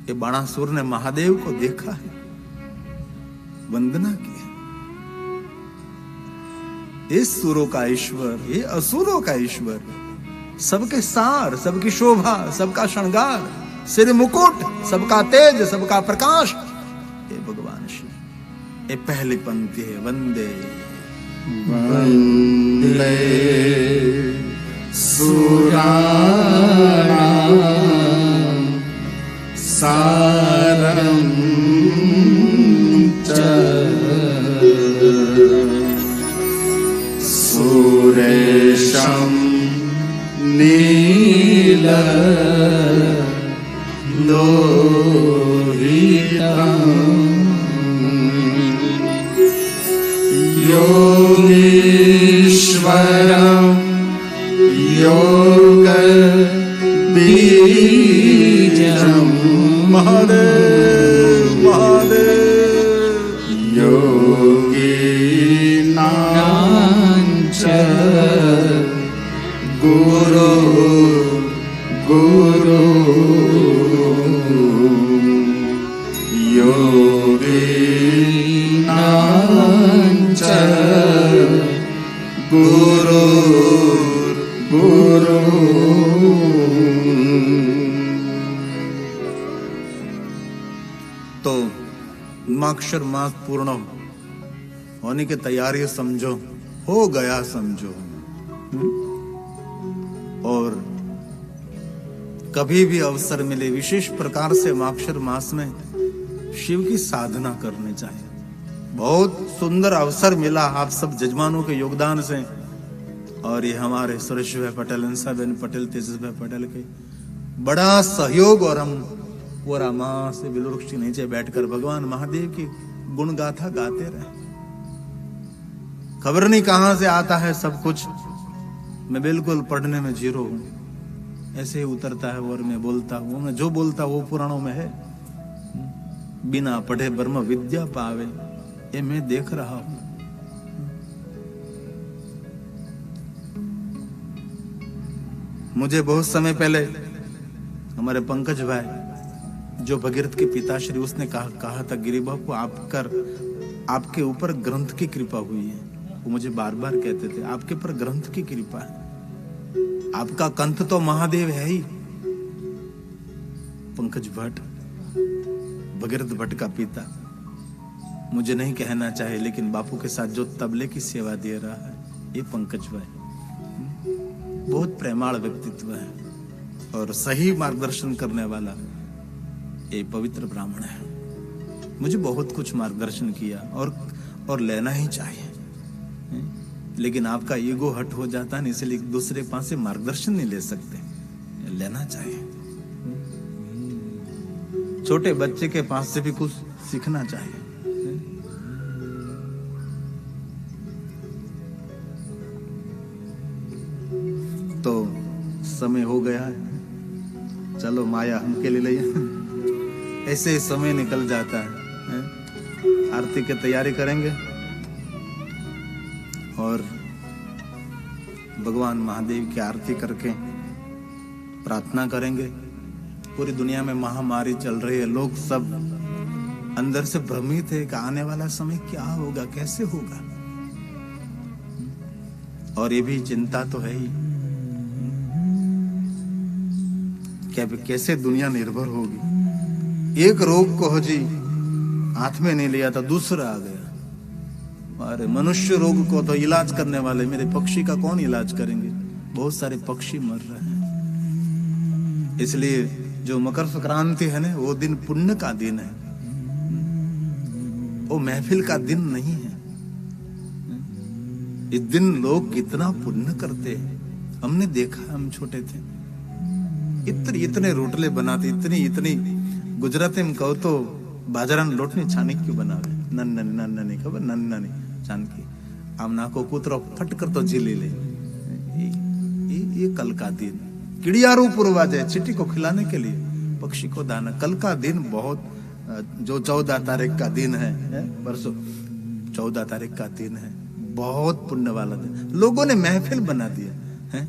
ये बाणासुर ने महादेव को देखा है, वंदना की है। ये सुरों का ईश्वर, ये असुरों का ईश्वर, सबके सार, सबकी शोभा, सबका श्रृंगार, सिर मुकुट, सबका तेज, सबका प्रकाश, ये भगवान शिव। ये पहली पंक्ति है, वंदे वंदे सुराणां सारं च सुरेशं नीललोहितं योगीश्वरं योगबीजं महादेव महादेव योगिनां च गुरु गुरु योगिनां च गुरु गुरु। तो माक्षर मास पूर्ण होने की तैयारी समझो, हो गया समझो। और कभी भी अवसर मिले विशेष प्रकार से माक्षर मास में शिव की साधना करनी चाहिए। बहुत सुंदर अवसर मिला आप सब जजमानों के योगदान से, और ये हमारे सुरेश भाई पटेल, अंसाबेन पटेल, तेजस भाई पटेल के बड़ा सहयोग, और हम पूरा माह से बिलवृक्ष के नीचे बैठकर भगवान महादेव की गुण गाथा गाते रहे। खबर नहीं कहां से आता है सब कुछ, मैं बिल्कुल पढ़ने में जीरो हूं, ऐसे ही उतरता है और मैं बोलता हूं। मैं जो बोलता वो पुराणों में है, बिना पढ़े ब्रह्म विद्या पावे, ये मैं देख रहा हूं। मुझे बहुत समय पहले हमारे पंकज भाई, जो भगीरथ के पिताश्री, उसने कहा था गिरी बापू आपके ऊपर ग्रंथ की कृपा हुई है। वो मुझे बार बार कहते थे आपके पर ग्रंथ की कृपा है, आपका कंठ तो महादेव है ही। पंकज भट्ट, भगीरथ भट्ट का पिता, मुझे नहीं कहना चाहिए, लेकिन बापू के साथ जो तबले की सेवा दे रहा है, ये पंकज भाई बहुत प्रेमाळ व्यक्तित्व है और सही मार्गदर्शन करने वाला ये पवित्र ब्राह्मण है। मुझे बहुत कुछ मार्गदर्शन किया और लेना ही चाहिए, लेकिन आपका ईगो हट हो जाता है, इसलिए दूसरे पास से मार्गदर्शन नहीं ले सकते, लेना चाहिए। छोटे बच्चे के पास से भी कुछ सीखना चाहिए। तो समय हो गया है, चलो माया हमके ले लिया। ऐसे ही समय निकल जाता है। आरती की तैयारी करेंगे और भगवान महादेव की आरती करके प्रार्थना करेंगे। पूरी दुनिया में महामारी चल रही है, लोग सब अंदर से भ्रमित है कि आने वाला समय क्या होगा, कैसे होगा, और ये भी चिंता तो है ही, क्या कैसे दुनिया निर्भर होगी। एक रोग को हो जी हाथ में नहीं लिया था, दूसरा आ गया। अरे मनुष्य रोग को तो इलाज करने वाले मेरे पक्षी का कौन इलाज करेंगे, बहुत सारे पक्षी मर रहे हैं। इसलिए जो मकर संक्रांति है ना, वो दिन पुण्य का दिन है, वो महफिल का दिन नहीं है। इस दिन लोग कितना पुण्य करते हैं, हमने देखा, हम छोटे थे इतने रोटले बनाते, इतनी गुजराती में कहो तो बाजारान लोटनी छानी क्यों बनावे, नन्नी खबर, नन्नी छान की आम नाको कुतरो फट कर तो झीली ले। ये कल का दिन, चिड़ियारू पूर्वा जाए चिट्टी को खिलाने के लिए, पक्षी को दाना, कल का दिन बहुत जो 14 तारीख का दिन है परसों 14 तारीख का दिन है, बहुत पुण्य वाला दिन। लोगों ने महफिल बना दिया है,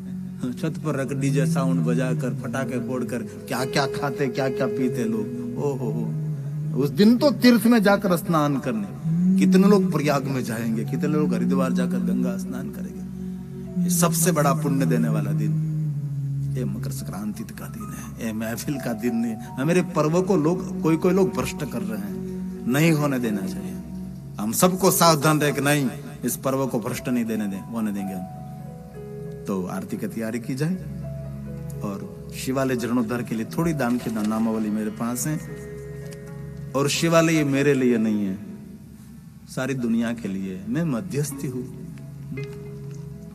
छत पर रख डीजे साउंड बजाकर पटाखे फोड़कर क्या क्या खाते क्या क्या पीते लोग। ओहो हो, उस दिन तो तीर्थ में जाकर स्नान करने, कितने लोग प्रयाग में जाएंगे, कितने लोग हरिद्वार जाकर गंगा स्नान करेंगे। ये सबसे बड़ा पुण्य देने वाला दिन ये मकर संक्रांति का दिन है, ये महफिल का दिन नहीं। मेरे पर्वों को लोग कोई लोग भ्रष्ट कर रहे हैं, नहीं होने देना चाहिए। हम सबको सावधान रहे कि नहीं, इस पर्व को भ्रष्ट नहीं होने देंगे हम। तो आरती की तैयारी की जाए और शिवालय जीर्णोद्धार के लिए थोड़ी दान की नामावली मेरे पास है। और शिवालय मेरे लिए नहीं है, सारी दुनिया के लिए। मैं मध्यस्थी हूं,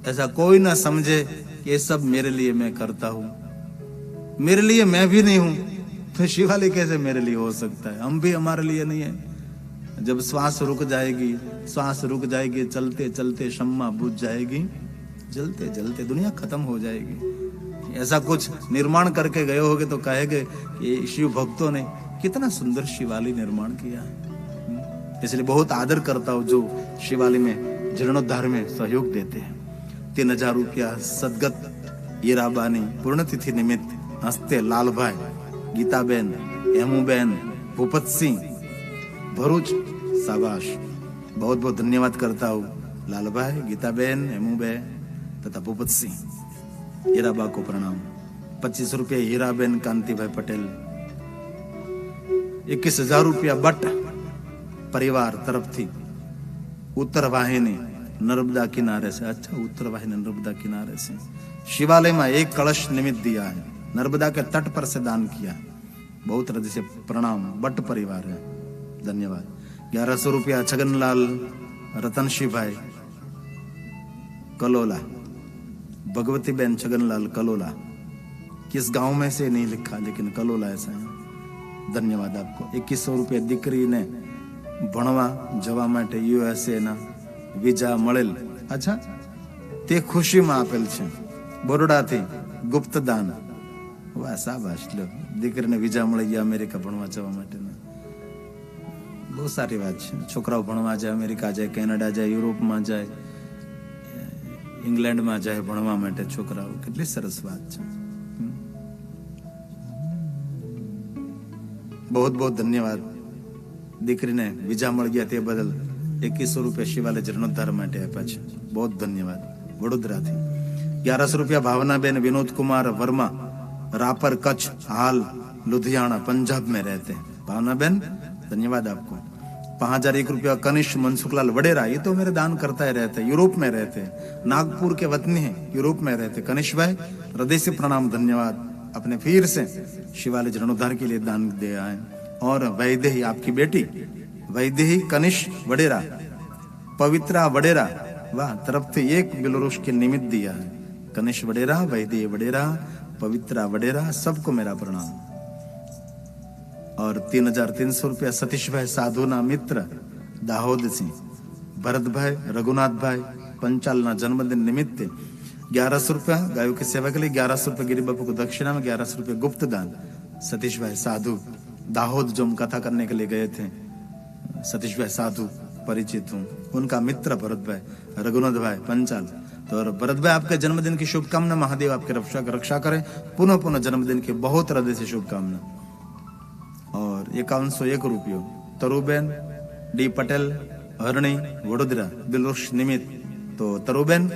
ऐसा कोई ना समझे कि ये सब मेरे लिए मैं करता हूं। मेरे लिए मैं भी नहीं हूं तो शिवालय कैसे मेरे लिए हो सकता है? हम भी हमारे लिए नहीं है। जब श्वास रुक जाएगी, चलते चलते शम्मा बुझ जाएगी, जलते जलते दुनिया खत्म हो जाएगी। ऐसा कुछ निर्माण करके गए होगे तो कहेंगे कि शिव भक्तों ने कितना सुंदर शिवालय निर्माण किया है। इसलिए बहुत आदर करता हूं जो शिवालय में जीर्णोद्धार में सहयोग देते हैं। 3000 रुपया सदगत हीराबानी पूर्णतिथि निमित्त हस्ते लालभाई, गीताबेन, हेमूबेन, भूपत सिंह भरूच, शाबाश, बहुत बहुत धन्यवाद करता हूँ लालभाई, गीताबेन, हेमूबेन तथा भूपत सिंह। हीराबा को प्रणाम। 25 रुपये हीराबेन कांतिभाई पटेल। 21,000 रुपया बट परिवार तरफ थी उत्तर वाहिनी नर्मदा किनारे से। अच्छा, उत्तर वाहिनी नर्मदा किनारे से शिवालय में एक कलश निमित्त दिया है, नर्मदा के तट पर से दान किया। बहुत हृदय से प्रणाम, बट परिवार है, धन्यवाद। 1100 रुपया छगनलाल रतनशी भाई कलोला, भगवती बेन छगनलाल कलोला। किस गांव में से नहीं लिखा, लेकिन कलोला ऐसा है, धन्यवाद आपको। 2100 रुपया दीकरी ने भणवा जवा माटे USA ना वीजा મળેલ। अच्छा, તે ખુશીમાં આપેલ છે બરોડાથી ગુપ્ત દાન। વાહ, શાબાશ, લો, દીકરીને વીજા મળી ગયા અમેરિકા ભણવા જવા માટેના। બહુ સારી વાત છે, છોકરાઓ ભણવા જાય, અમેરિકા જાય, કેનેડા જાય, યુરોપમાં જાય, ઇંગ્લેન્ડમાં જાય ભણવા માટે છોકરાઓ, કેટલી સરસ વાત છે। बहुत बहुत धन्यवाद। દીકરીને વીજા મળી ગયા તે બદલ 2100 रुपया शिवालय जीर्णोद्धार માટે આપ્યા છે, बहुत धन्यवाद। વડોદરાથી 1100 रुपया भावनाबेन विनोद कुमार वर्मा, रापर कच्छ, हाल लुधियाना पंजाब में रहते हैं। भावनाबेन, धन्यवाद आपको। 5001 रुपया कनिष्ठ मनसुखलाल वडेरा, ये तो मेरे दान करता ही रहते हैं, यूरोप में रहते हैं, नागपुर के वतनी हैं, यूरोप में रहते। कनिष्ठ भाई, हृदय से प्रणाम, धन्यवाद, अपने फिर से शिवालय जीर्णोद्धार के लिए दान दिया है। और वैदेही, आपकी बेटी वैदेही कनिष्ठ वडेरा, पवित्रा वडेरा, वाह, तरफ से एक बेलोरुस के निमित्त दिया है। कनिष्ठ वडेरा, वैदेही वडेरा, पवित्रा वडेरा, सबको मेरा प्रणाम। और 3300 रुपया सतीश भाई साधुना मित्र दाहोद सिंह, भरत भाई, रघुनाथ भाई पंचालना जन्मदिन निमित्त 1100 रुपया गायों की सेवा के लिए, 1100 रुपया गिरी बापू को दक्षिणा में, 1100 रुपया गुप्त दान। सतीश भाई साधु दाहोद जो हम कथा करने के लिए गए थे, सतीश भाई साधु परिचित हूँ, उनका मित्र भरत भाई, रघुनाथ भाई पंचाल। तो भरत भाई, आपके जन्मदिन की शुभकामना, महादेव आपकी रक्षा करें, पुनः पुनः जन्मदिन की बहुत हृदय से शुभकामना। और 5101 रुपये तरुबेन डी पटेल हरणी वडोदरा दिलरुष निमित्त। तो तरुबेन,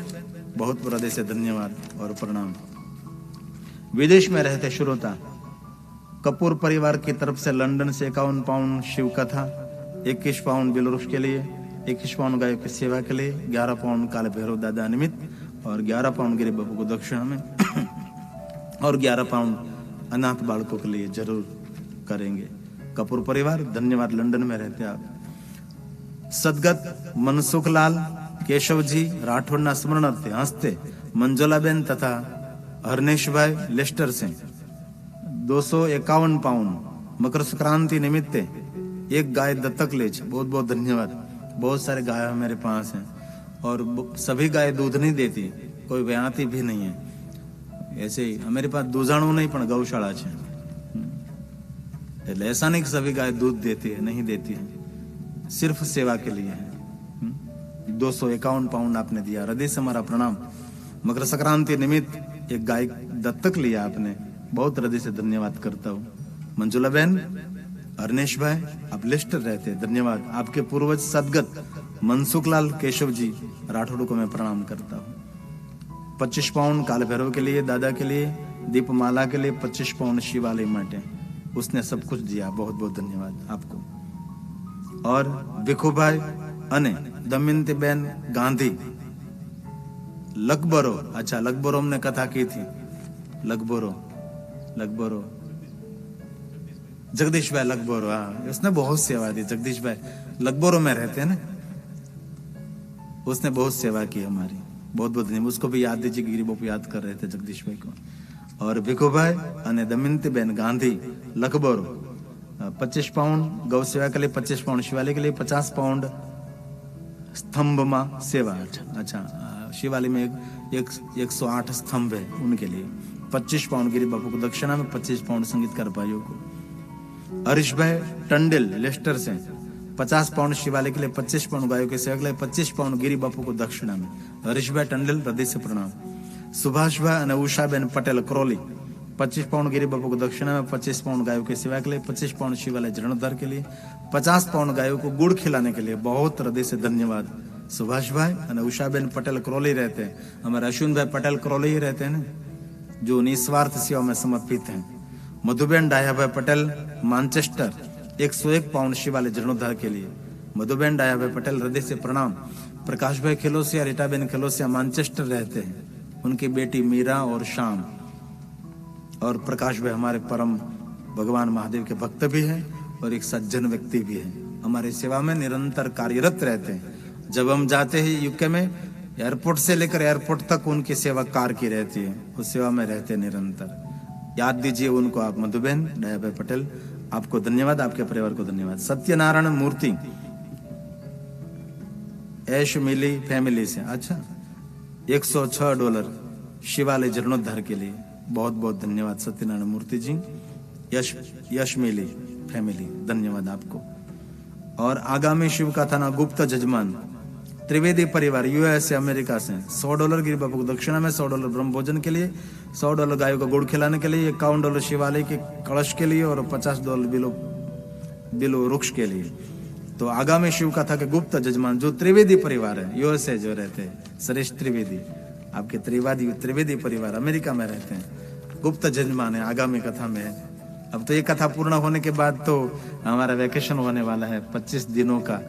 बहुत हृदय से धन्यवाद और प्रणाम। विदेश में रहते श्रोता कपूर परिवार की तरफ से लंदन से 51 पाउंड शिव कथा, 21 पाउंड बेलोरुस के लिए, 21 पाउंड गायों की सेवा के लिए, 11 पाउंड काले भैरव दादा निमित्त और 11 पाउंड गिरी बाबू को दक्षिणा में और 11 पाउंड अनाथ बालकों के लिए जरूर करेंगे। कपूर परिवार, धन्यवाद, लंदन में रहते आप। सदगत मनसुखलाल केशव जी राठौड़ना स्मरणार्थे हस्ते मंजुलाबेन तथा हरनेश भाई लेस्टर से 251 पाउंड मकर संक्रांति निमित्त एक गाय दत्तक ले। बहुत बहुत धन्यवाद। बहुत सारे गाय मेरे पास हैं और सभी गाय दूध नहीं देती, कोई व्याती भी नहीं है। ऐसे ही मेरे पास दूधाणु नहीं पण गौशाला है। ऐसा नहीं कि सभी गाय दूध देती है, नहीं देती है, सिर्फ सेवा के लिए है। 251 पाउंड आपने दिया, हृदय से हमारा प्रणाम। मकर संक्रांति निमित्त एक गाय दत्तक लिया आपने, बहुत हृदय से धन्यवाद करता हूँ। मंजुला बहन, अरनेश भाई, आप लिस्टर रहते, धन्यवाद। आपके पूर्वज सदगत मनसुखलाल केशव जी राठौड़ को मैं प्रणाम करता हूँ। 25 पाउंड काल भैरव के लिए, दादा के लिए, दीपमाला के लिए 25 पाउंड शिवालय माटे, उसने सब कुछ दिया, बहुत बहुत धन्यवाद आपको। और भिखू भाई अने दमयंती बहन गांधी लकबरो, अच्छा लकबरो हमने कथा की थी, लकबरो जगदीश भाई लकबरो, हाँ उसने बहुत सेवा दी। जगदीश भाई लकबरो में रहते हैं ना, उसने बहुत सेवा की हमारी, बहुत बहुत धन्यवाद। उसको भी याद दीजिए, गिरी बापू याद कर रहे थे जगदीश भाई को। और भिखू भाई अने दमयंती बहन गांधी लकबरो 25 पाउंड गौ सेवा के लिए, 25 पाउंड शिवालय के लिए, 50 पाउंड स्तंभ मां सेवा। अच्छा शिवालय में 108 स्तंभ है, उनके लिए 25 पाउंड गिरी बापू को दक्षिणा में, 25 पाउंड संगीतकार भाइयों को। हरीश भाई टंडल लेस्टर से 50 पाउंड शिवालय के लिए, 25 पाउंड गायों के सेवा के लिए, 25 पाउंड गिरी बापू को दक्षिणा में। हरीश भाई टंडल हृदय से प्रणाम। सुभाष भाई और उषाबेन पटेल क्रोली 25 पाउंड गिरी बापू को दक्षिणा में, 25 पाउंड गायों की सेवा के लिए, 25 पाउंड शिवालय जीर्णोद्धार के लिए, 50 पाउंड गायों को गुड़ खिलाने के लिए, बहुत हृदय से धन्यवाद। सुभाष भाई और उषाबेन पटेल क्रोली रहते हैं, हमारे अश्विन भाई पटेल क्रोली ही रहते हैं ना, जो निस्वार्थ सेवा में समर्पित हैं। मधुबेन डाया भाई पटेल मैनचेस्टर 101 पाउंड शिवालय जीर्णोद्धार के लिए, मधुबेन डाया भाई पटेल हृदय से प्रणाम। प्रकाश भाई खिलोसिया, रीटाबेन खिलोसिया मैनचेस्टर रहते हैं, उनकी बेटी मीरा और शाम। और प्रकाश भाई हमारे परम भगवान महादेव के भक्त भी हैं और एक सज्जन व्यक्ति भी है, हमारी सेवा में निरंतर कार्यरत रहते हैं। जब हम जाते हैं यूके में, एयरपोर्ट से लेकर एयरपोर्ट तक उनकी सेवा कार की रहती है, उस सेवा में रहते हैं निरंतर। याद दीजिए उनको आप। मधुबेन डाया भाई पटेल, आपको धन्यवाद, आपके परिवार को धन्यवाद। सत्यनारायण मूर्ति ऐश मिली फैमिली से, अच्छा $106 शिवालय जीर्णोद्धार के लिए, बहुत बहुत धन्यवाद सत्यनारायण मूर्ति जी। यश मिली फैमिली, धन्यवाद आपको। और आगामी शिव कथा ना गुप्त जजमान त्रिवेदी परिवार यूएसए अमेरिका से $100 गिरी बापू को दक्षिणा में, $100 ब्रह्म भोजन के लिए, $100 गायों का गुड़ खिलाने के लिए, $51 शिवालय के कलश के लिए और $50 बिलो वृक्ष के लिए। तो आगामी शिव कथा के गुप्त जजमान जो त्रिवेदी परिवार है, यूएसए जो रहते हैं, सुरेश त्रिवेदी, आपके त्रिवेदी परिवार अमेरिका में रहते हैं, गुप्त जजमान है, आगामी कथा में है। अब तो ये कथा पूर्ण होने के बाद तो हमारा वैकेशन होने वाला है 25 दिनों का,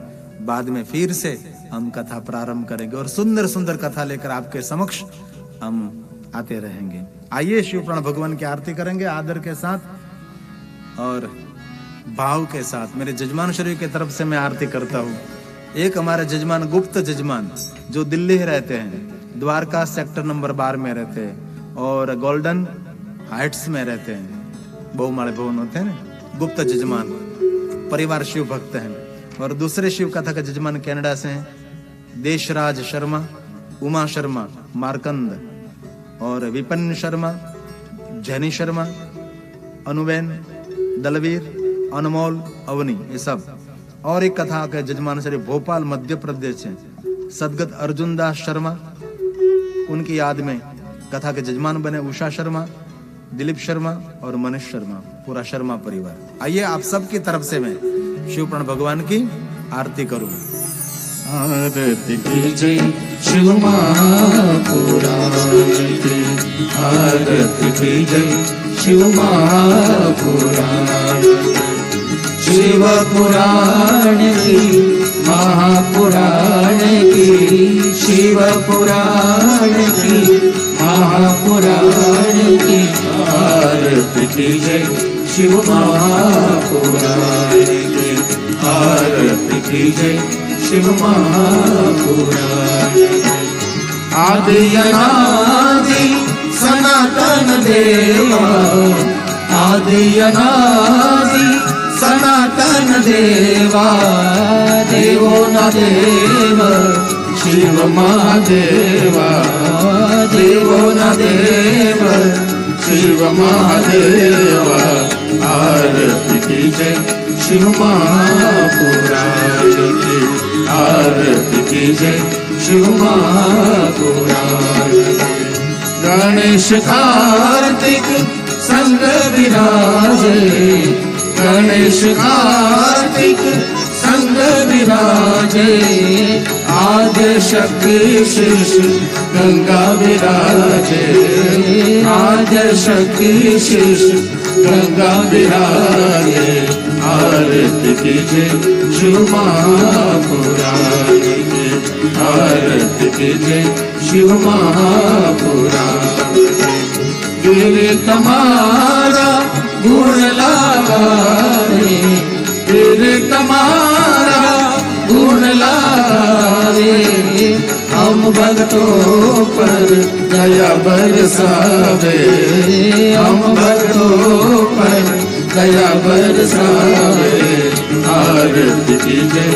बाद में फिर से हम कथा प्रारंभ करेंगे और सुंदर सुंदर कथा लेकर आपके समक्ष हम आते रहेंगे। आइए शिव पुराण भगवान की आरती करेंगे आदर के साथ और भाव के साथ। मेरे जजमान शरीर की तरफ से मैं आरती करता हूँ। एक हमारे जजमान गुप्त जजमान जो दिल्ली रहते हैं, द्वारका सेक्टर नंबर 12 में रहते हैं और गोल्डन हाइट्स में रहते हैं, बहुमाड़े भवन होते हैं ना, गुप्त जजमान परिवार शिव भक्त हैं। और दूसरे शिव कथा के जजमान कनाडा से हैं, देशराज शर्मा, उमा शर्मा, मार्कंद और विपिन शर्मा, जैनी शर्मा, अनुबेन, दलवीर, अनमोल, अवनी, ये सब। और एक कथा के जजमान श्री भोपाल मध्य प्रदेश से सदगत अर्जुन दास शर्मा, उनकी याद में कथा के जजमान बने उषा शर्मा, दिलीप शर्मा और मनीष शर्मा, पूरा शर्मा परिवार। आइए आप सबकी तरफ से मैं शिव पुराण भगवान की आरती करूं। आरती जय शिव महापुराण की, आरती की जय शिव महापुराण, शिव पुराण की, महापुराण की, शिव पुराण की, महापुराण की, आरती की जय शिव महापुराण की, आरती की जय शिव महापुराण की। आदि अनादि सनातन देवा, आदि अनादि सनातन देवा, देवो न देव शिव महादेवा, देवो न देव शिव महादेवा, आरती कीजिए शिव महापुराण की, आरती कीजिए शिव महापुराण की। गणेश कार्तिक संग विराजे, गणेश कार्तिक संग विराजे, आद्य शक्ति शीर्ष गंगा विराजे, आद्य शक्ति शीर्ष गंगा विराजे। आरती कीजिए शिव महापुराण की, आरती कीजिए शिव महापुराण की। गिरि तुम्हारा गुण लागे, गिरि तुम्हारा गुण लागे, हम भक्तों पर दया बरसावे, हम भक्तों पर दया बरसावे। आरती कीजिए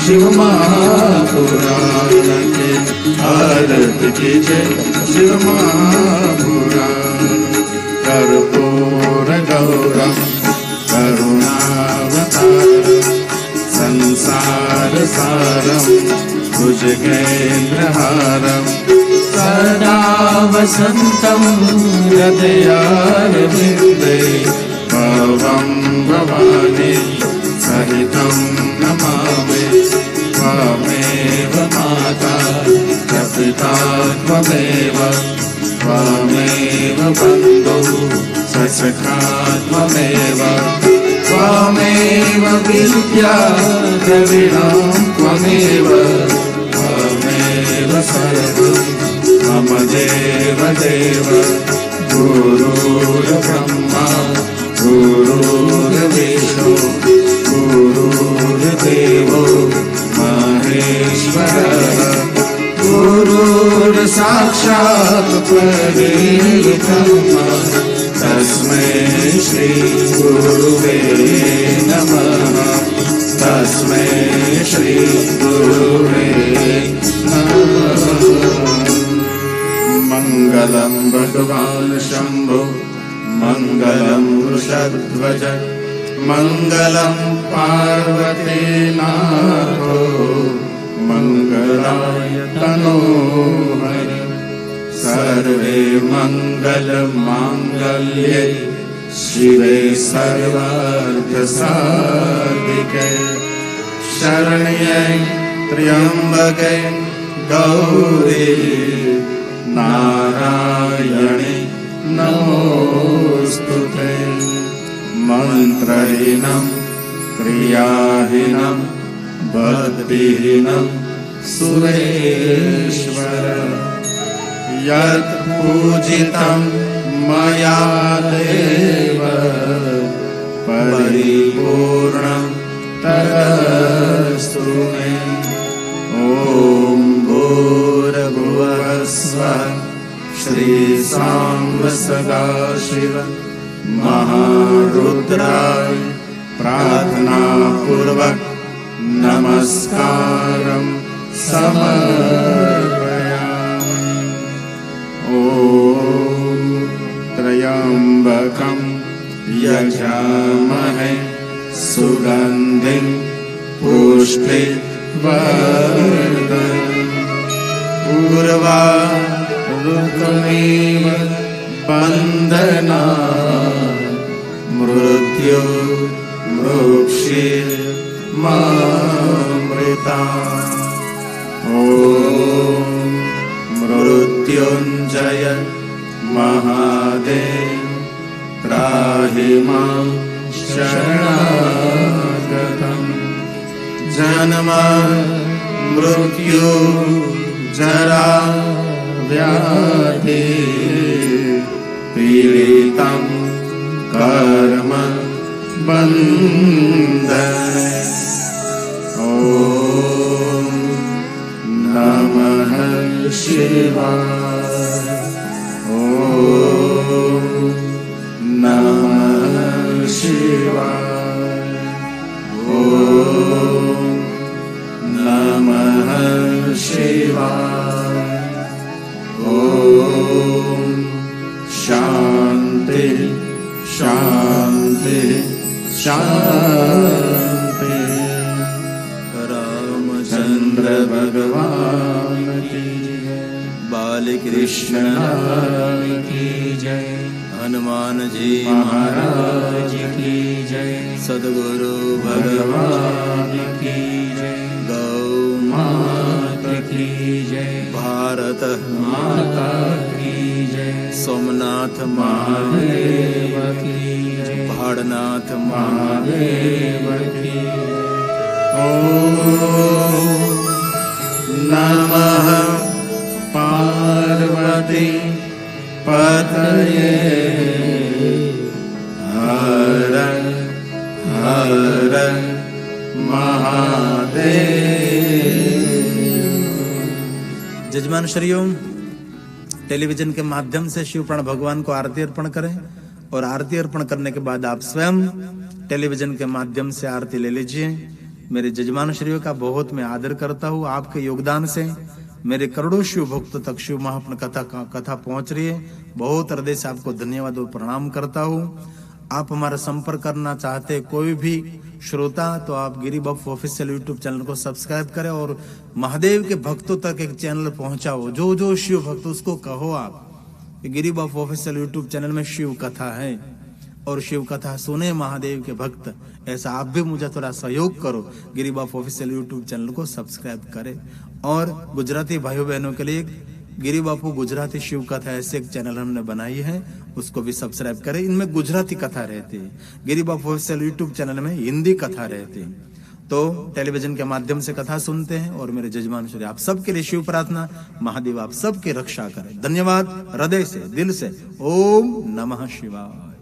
शिव महापुराण की, आरती कीजिए शिव महापुराण। कर्पूर गौरम करुणावतारम, संसार सारम भुजगेन्द्रहारम, सदा वसन्तं हृदयारविन्दे, भवं भवानी सहितं नमामि। त्वमेव माता च पिता त्वमेव, त्वमेव बन्धुः सखा त्वमेव, त्वमेव विद्या द्रविणं त्वमेव, त्वमेव सर्वं मम देव देव। गुरुर्ब्रह्मा गुरुर्विष्णु गुरुर्देवो महेश्वरः, गुरुर्साक्षात् परब्रह्म, तस्मै श्री गुरुवे नमः, तस्मै श्री गुरुवे नमः। मंगलम भगवान शंभो, मंगलम वृषध्वज, मंगलम पार्वती नाथो, मंगलाय तनोहरि। सर्वे मंगल मांगल्ये शिवे सर्वार्थ साधिके, शरण्ये त्र्यंबके गौरी नारायणे नमोस्तुते। मंत्रहीनं क्रियाहीनं भक्तिहीनं सुरेश्वर, यत् पूजितं मया देव परिपूर्णं तदस्तु मे। ॐ भूर्भुवः स्वः श्री सांब सदाशिव महारुद्राय प्रार्थना पूर्वक नमस्कारं समर्पयामि। ॐ त्र्यंबकं यजामहे सुगन्धिं पुष्टिवर्धनम्, उर्वारुकमिव बन्धनात् मृत्यो मोक्षीयमामृतात्। ॐ मृत्युञ्जय महादेव त्राहि मां शरणागतम्। जन्म मृत्यु जरा व्याधि पीडितं कर्म बन्धने। ॐ नमः शिवाय, ॐ नमः शिवाय, ॐ नमः शिवाय। ॐ शान्ति शान्ति कृष्णलाल की जय। हनुमान जी महाराज की जय। सद्गुरु भगवान भगवान की जय। गौ मात की जय। भारत माता की जय। सोमनाथ महादेव की जय। भाड़नाथ महादेव की जय। ॐ नमः पार्वती पतये हर हर महादेव। जजमान श्रीयों, टेलीविजन के माध्यम से शिव प्राण भगवान को आरती अर्पण करें और आरती अर्पण करने के बाद आप स्वयं टेलीविजन के माध्यम से आरती ले लीजिए। मेरे जजमान श्रीयों का बहुत मैं आदर करता हूँ। आपके योगदान से मेरे करोड़ों शिव भक्त तक शिव महात्म कथा पहुंच रही है। बहुत हृदय से आपको धन्यवाद और प्रणाम करता हूँ। आप हमारा संपर्क करना चाहते कोई भी श्रोता तो आप गिरी बापू ऑफिशियल यूट्यूब चैनल को सब्सक्राइब करें और महादेव के भक्तों तक एक चैनल पहुंचाओ। जो जो शिव भक्त उसको कहो आप कि गिरी बापू ऑफिशियल यूट्यूब चैनल में शिव कथा है और शिव कथा सुने महादेव के भक्त। ऐसा आप भी मुझे थोड़ा सहयोग करो, गिरी बापू ऑफिशियल यूट्यूब चैनल को सब्सक्राइब करें। और गुजराती भाइयों बहनों के लिए गिरी बापू गुजराती शिव कथा ऐसे एक चैनल हमने बनाई है, उसको भी सब्सक्राइब करें। इनमें गुजराती कथा रहती है। गिरी बापू ऑफिशियल यूट्यूब चैनल में हिंदी कथा रहती है। तो टेलीविजन के माध्यम से कथा सुनते हैं और मेरे जजमान श्री आप सबके लिए शिव प्रार्थना, महादेव आप सबकी रक्षा करें। धन्यवाद हृदय से, दिल से। ओम नमः शिवाय।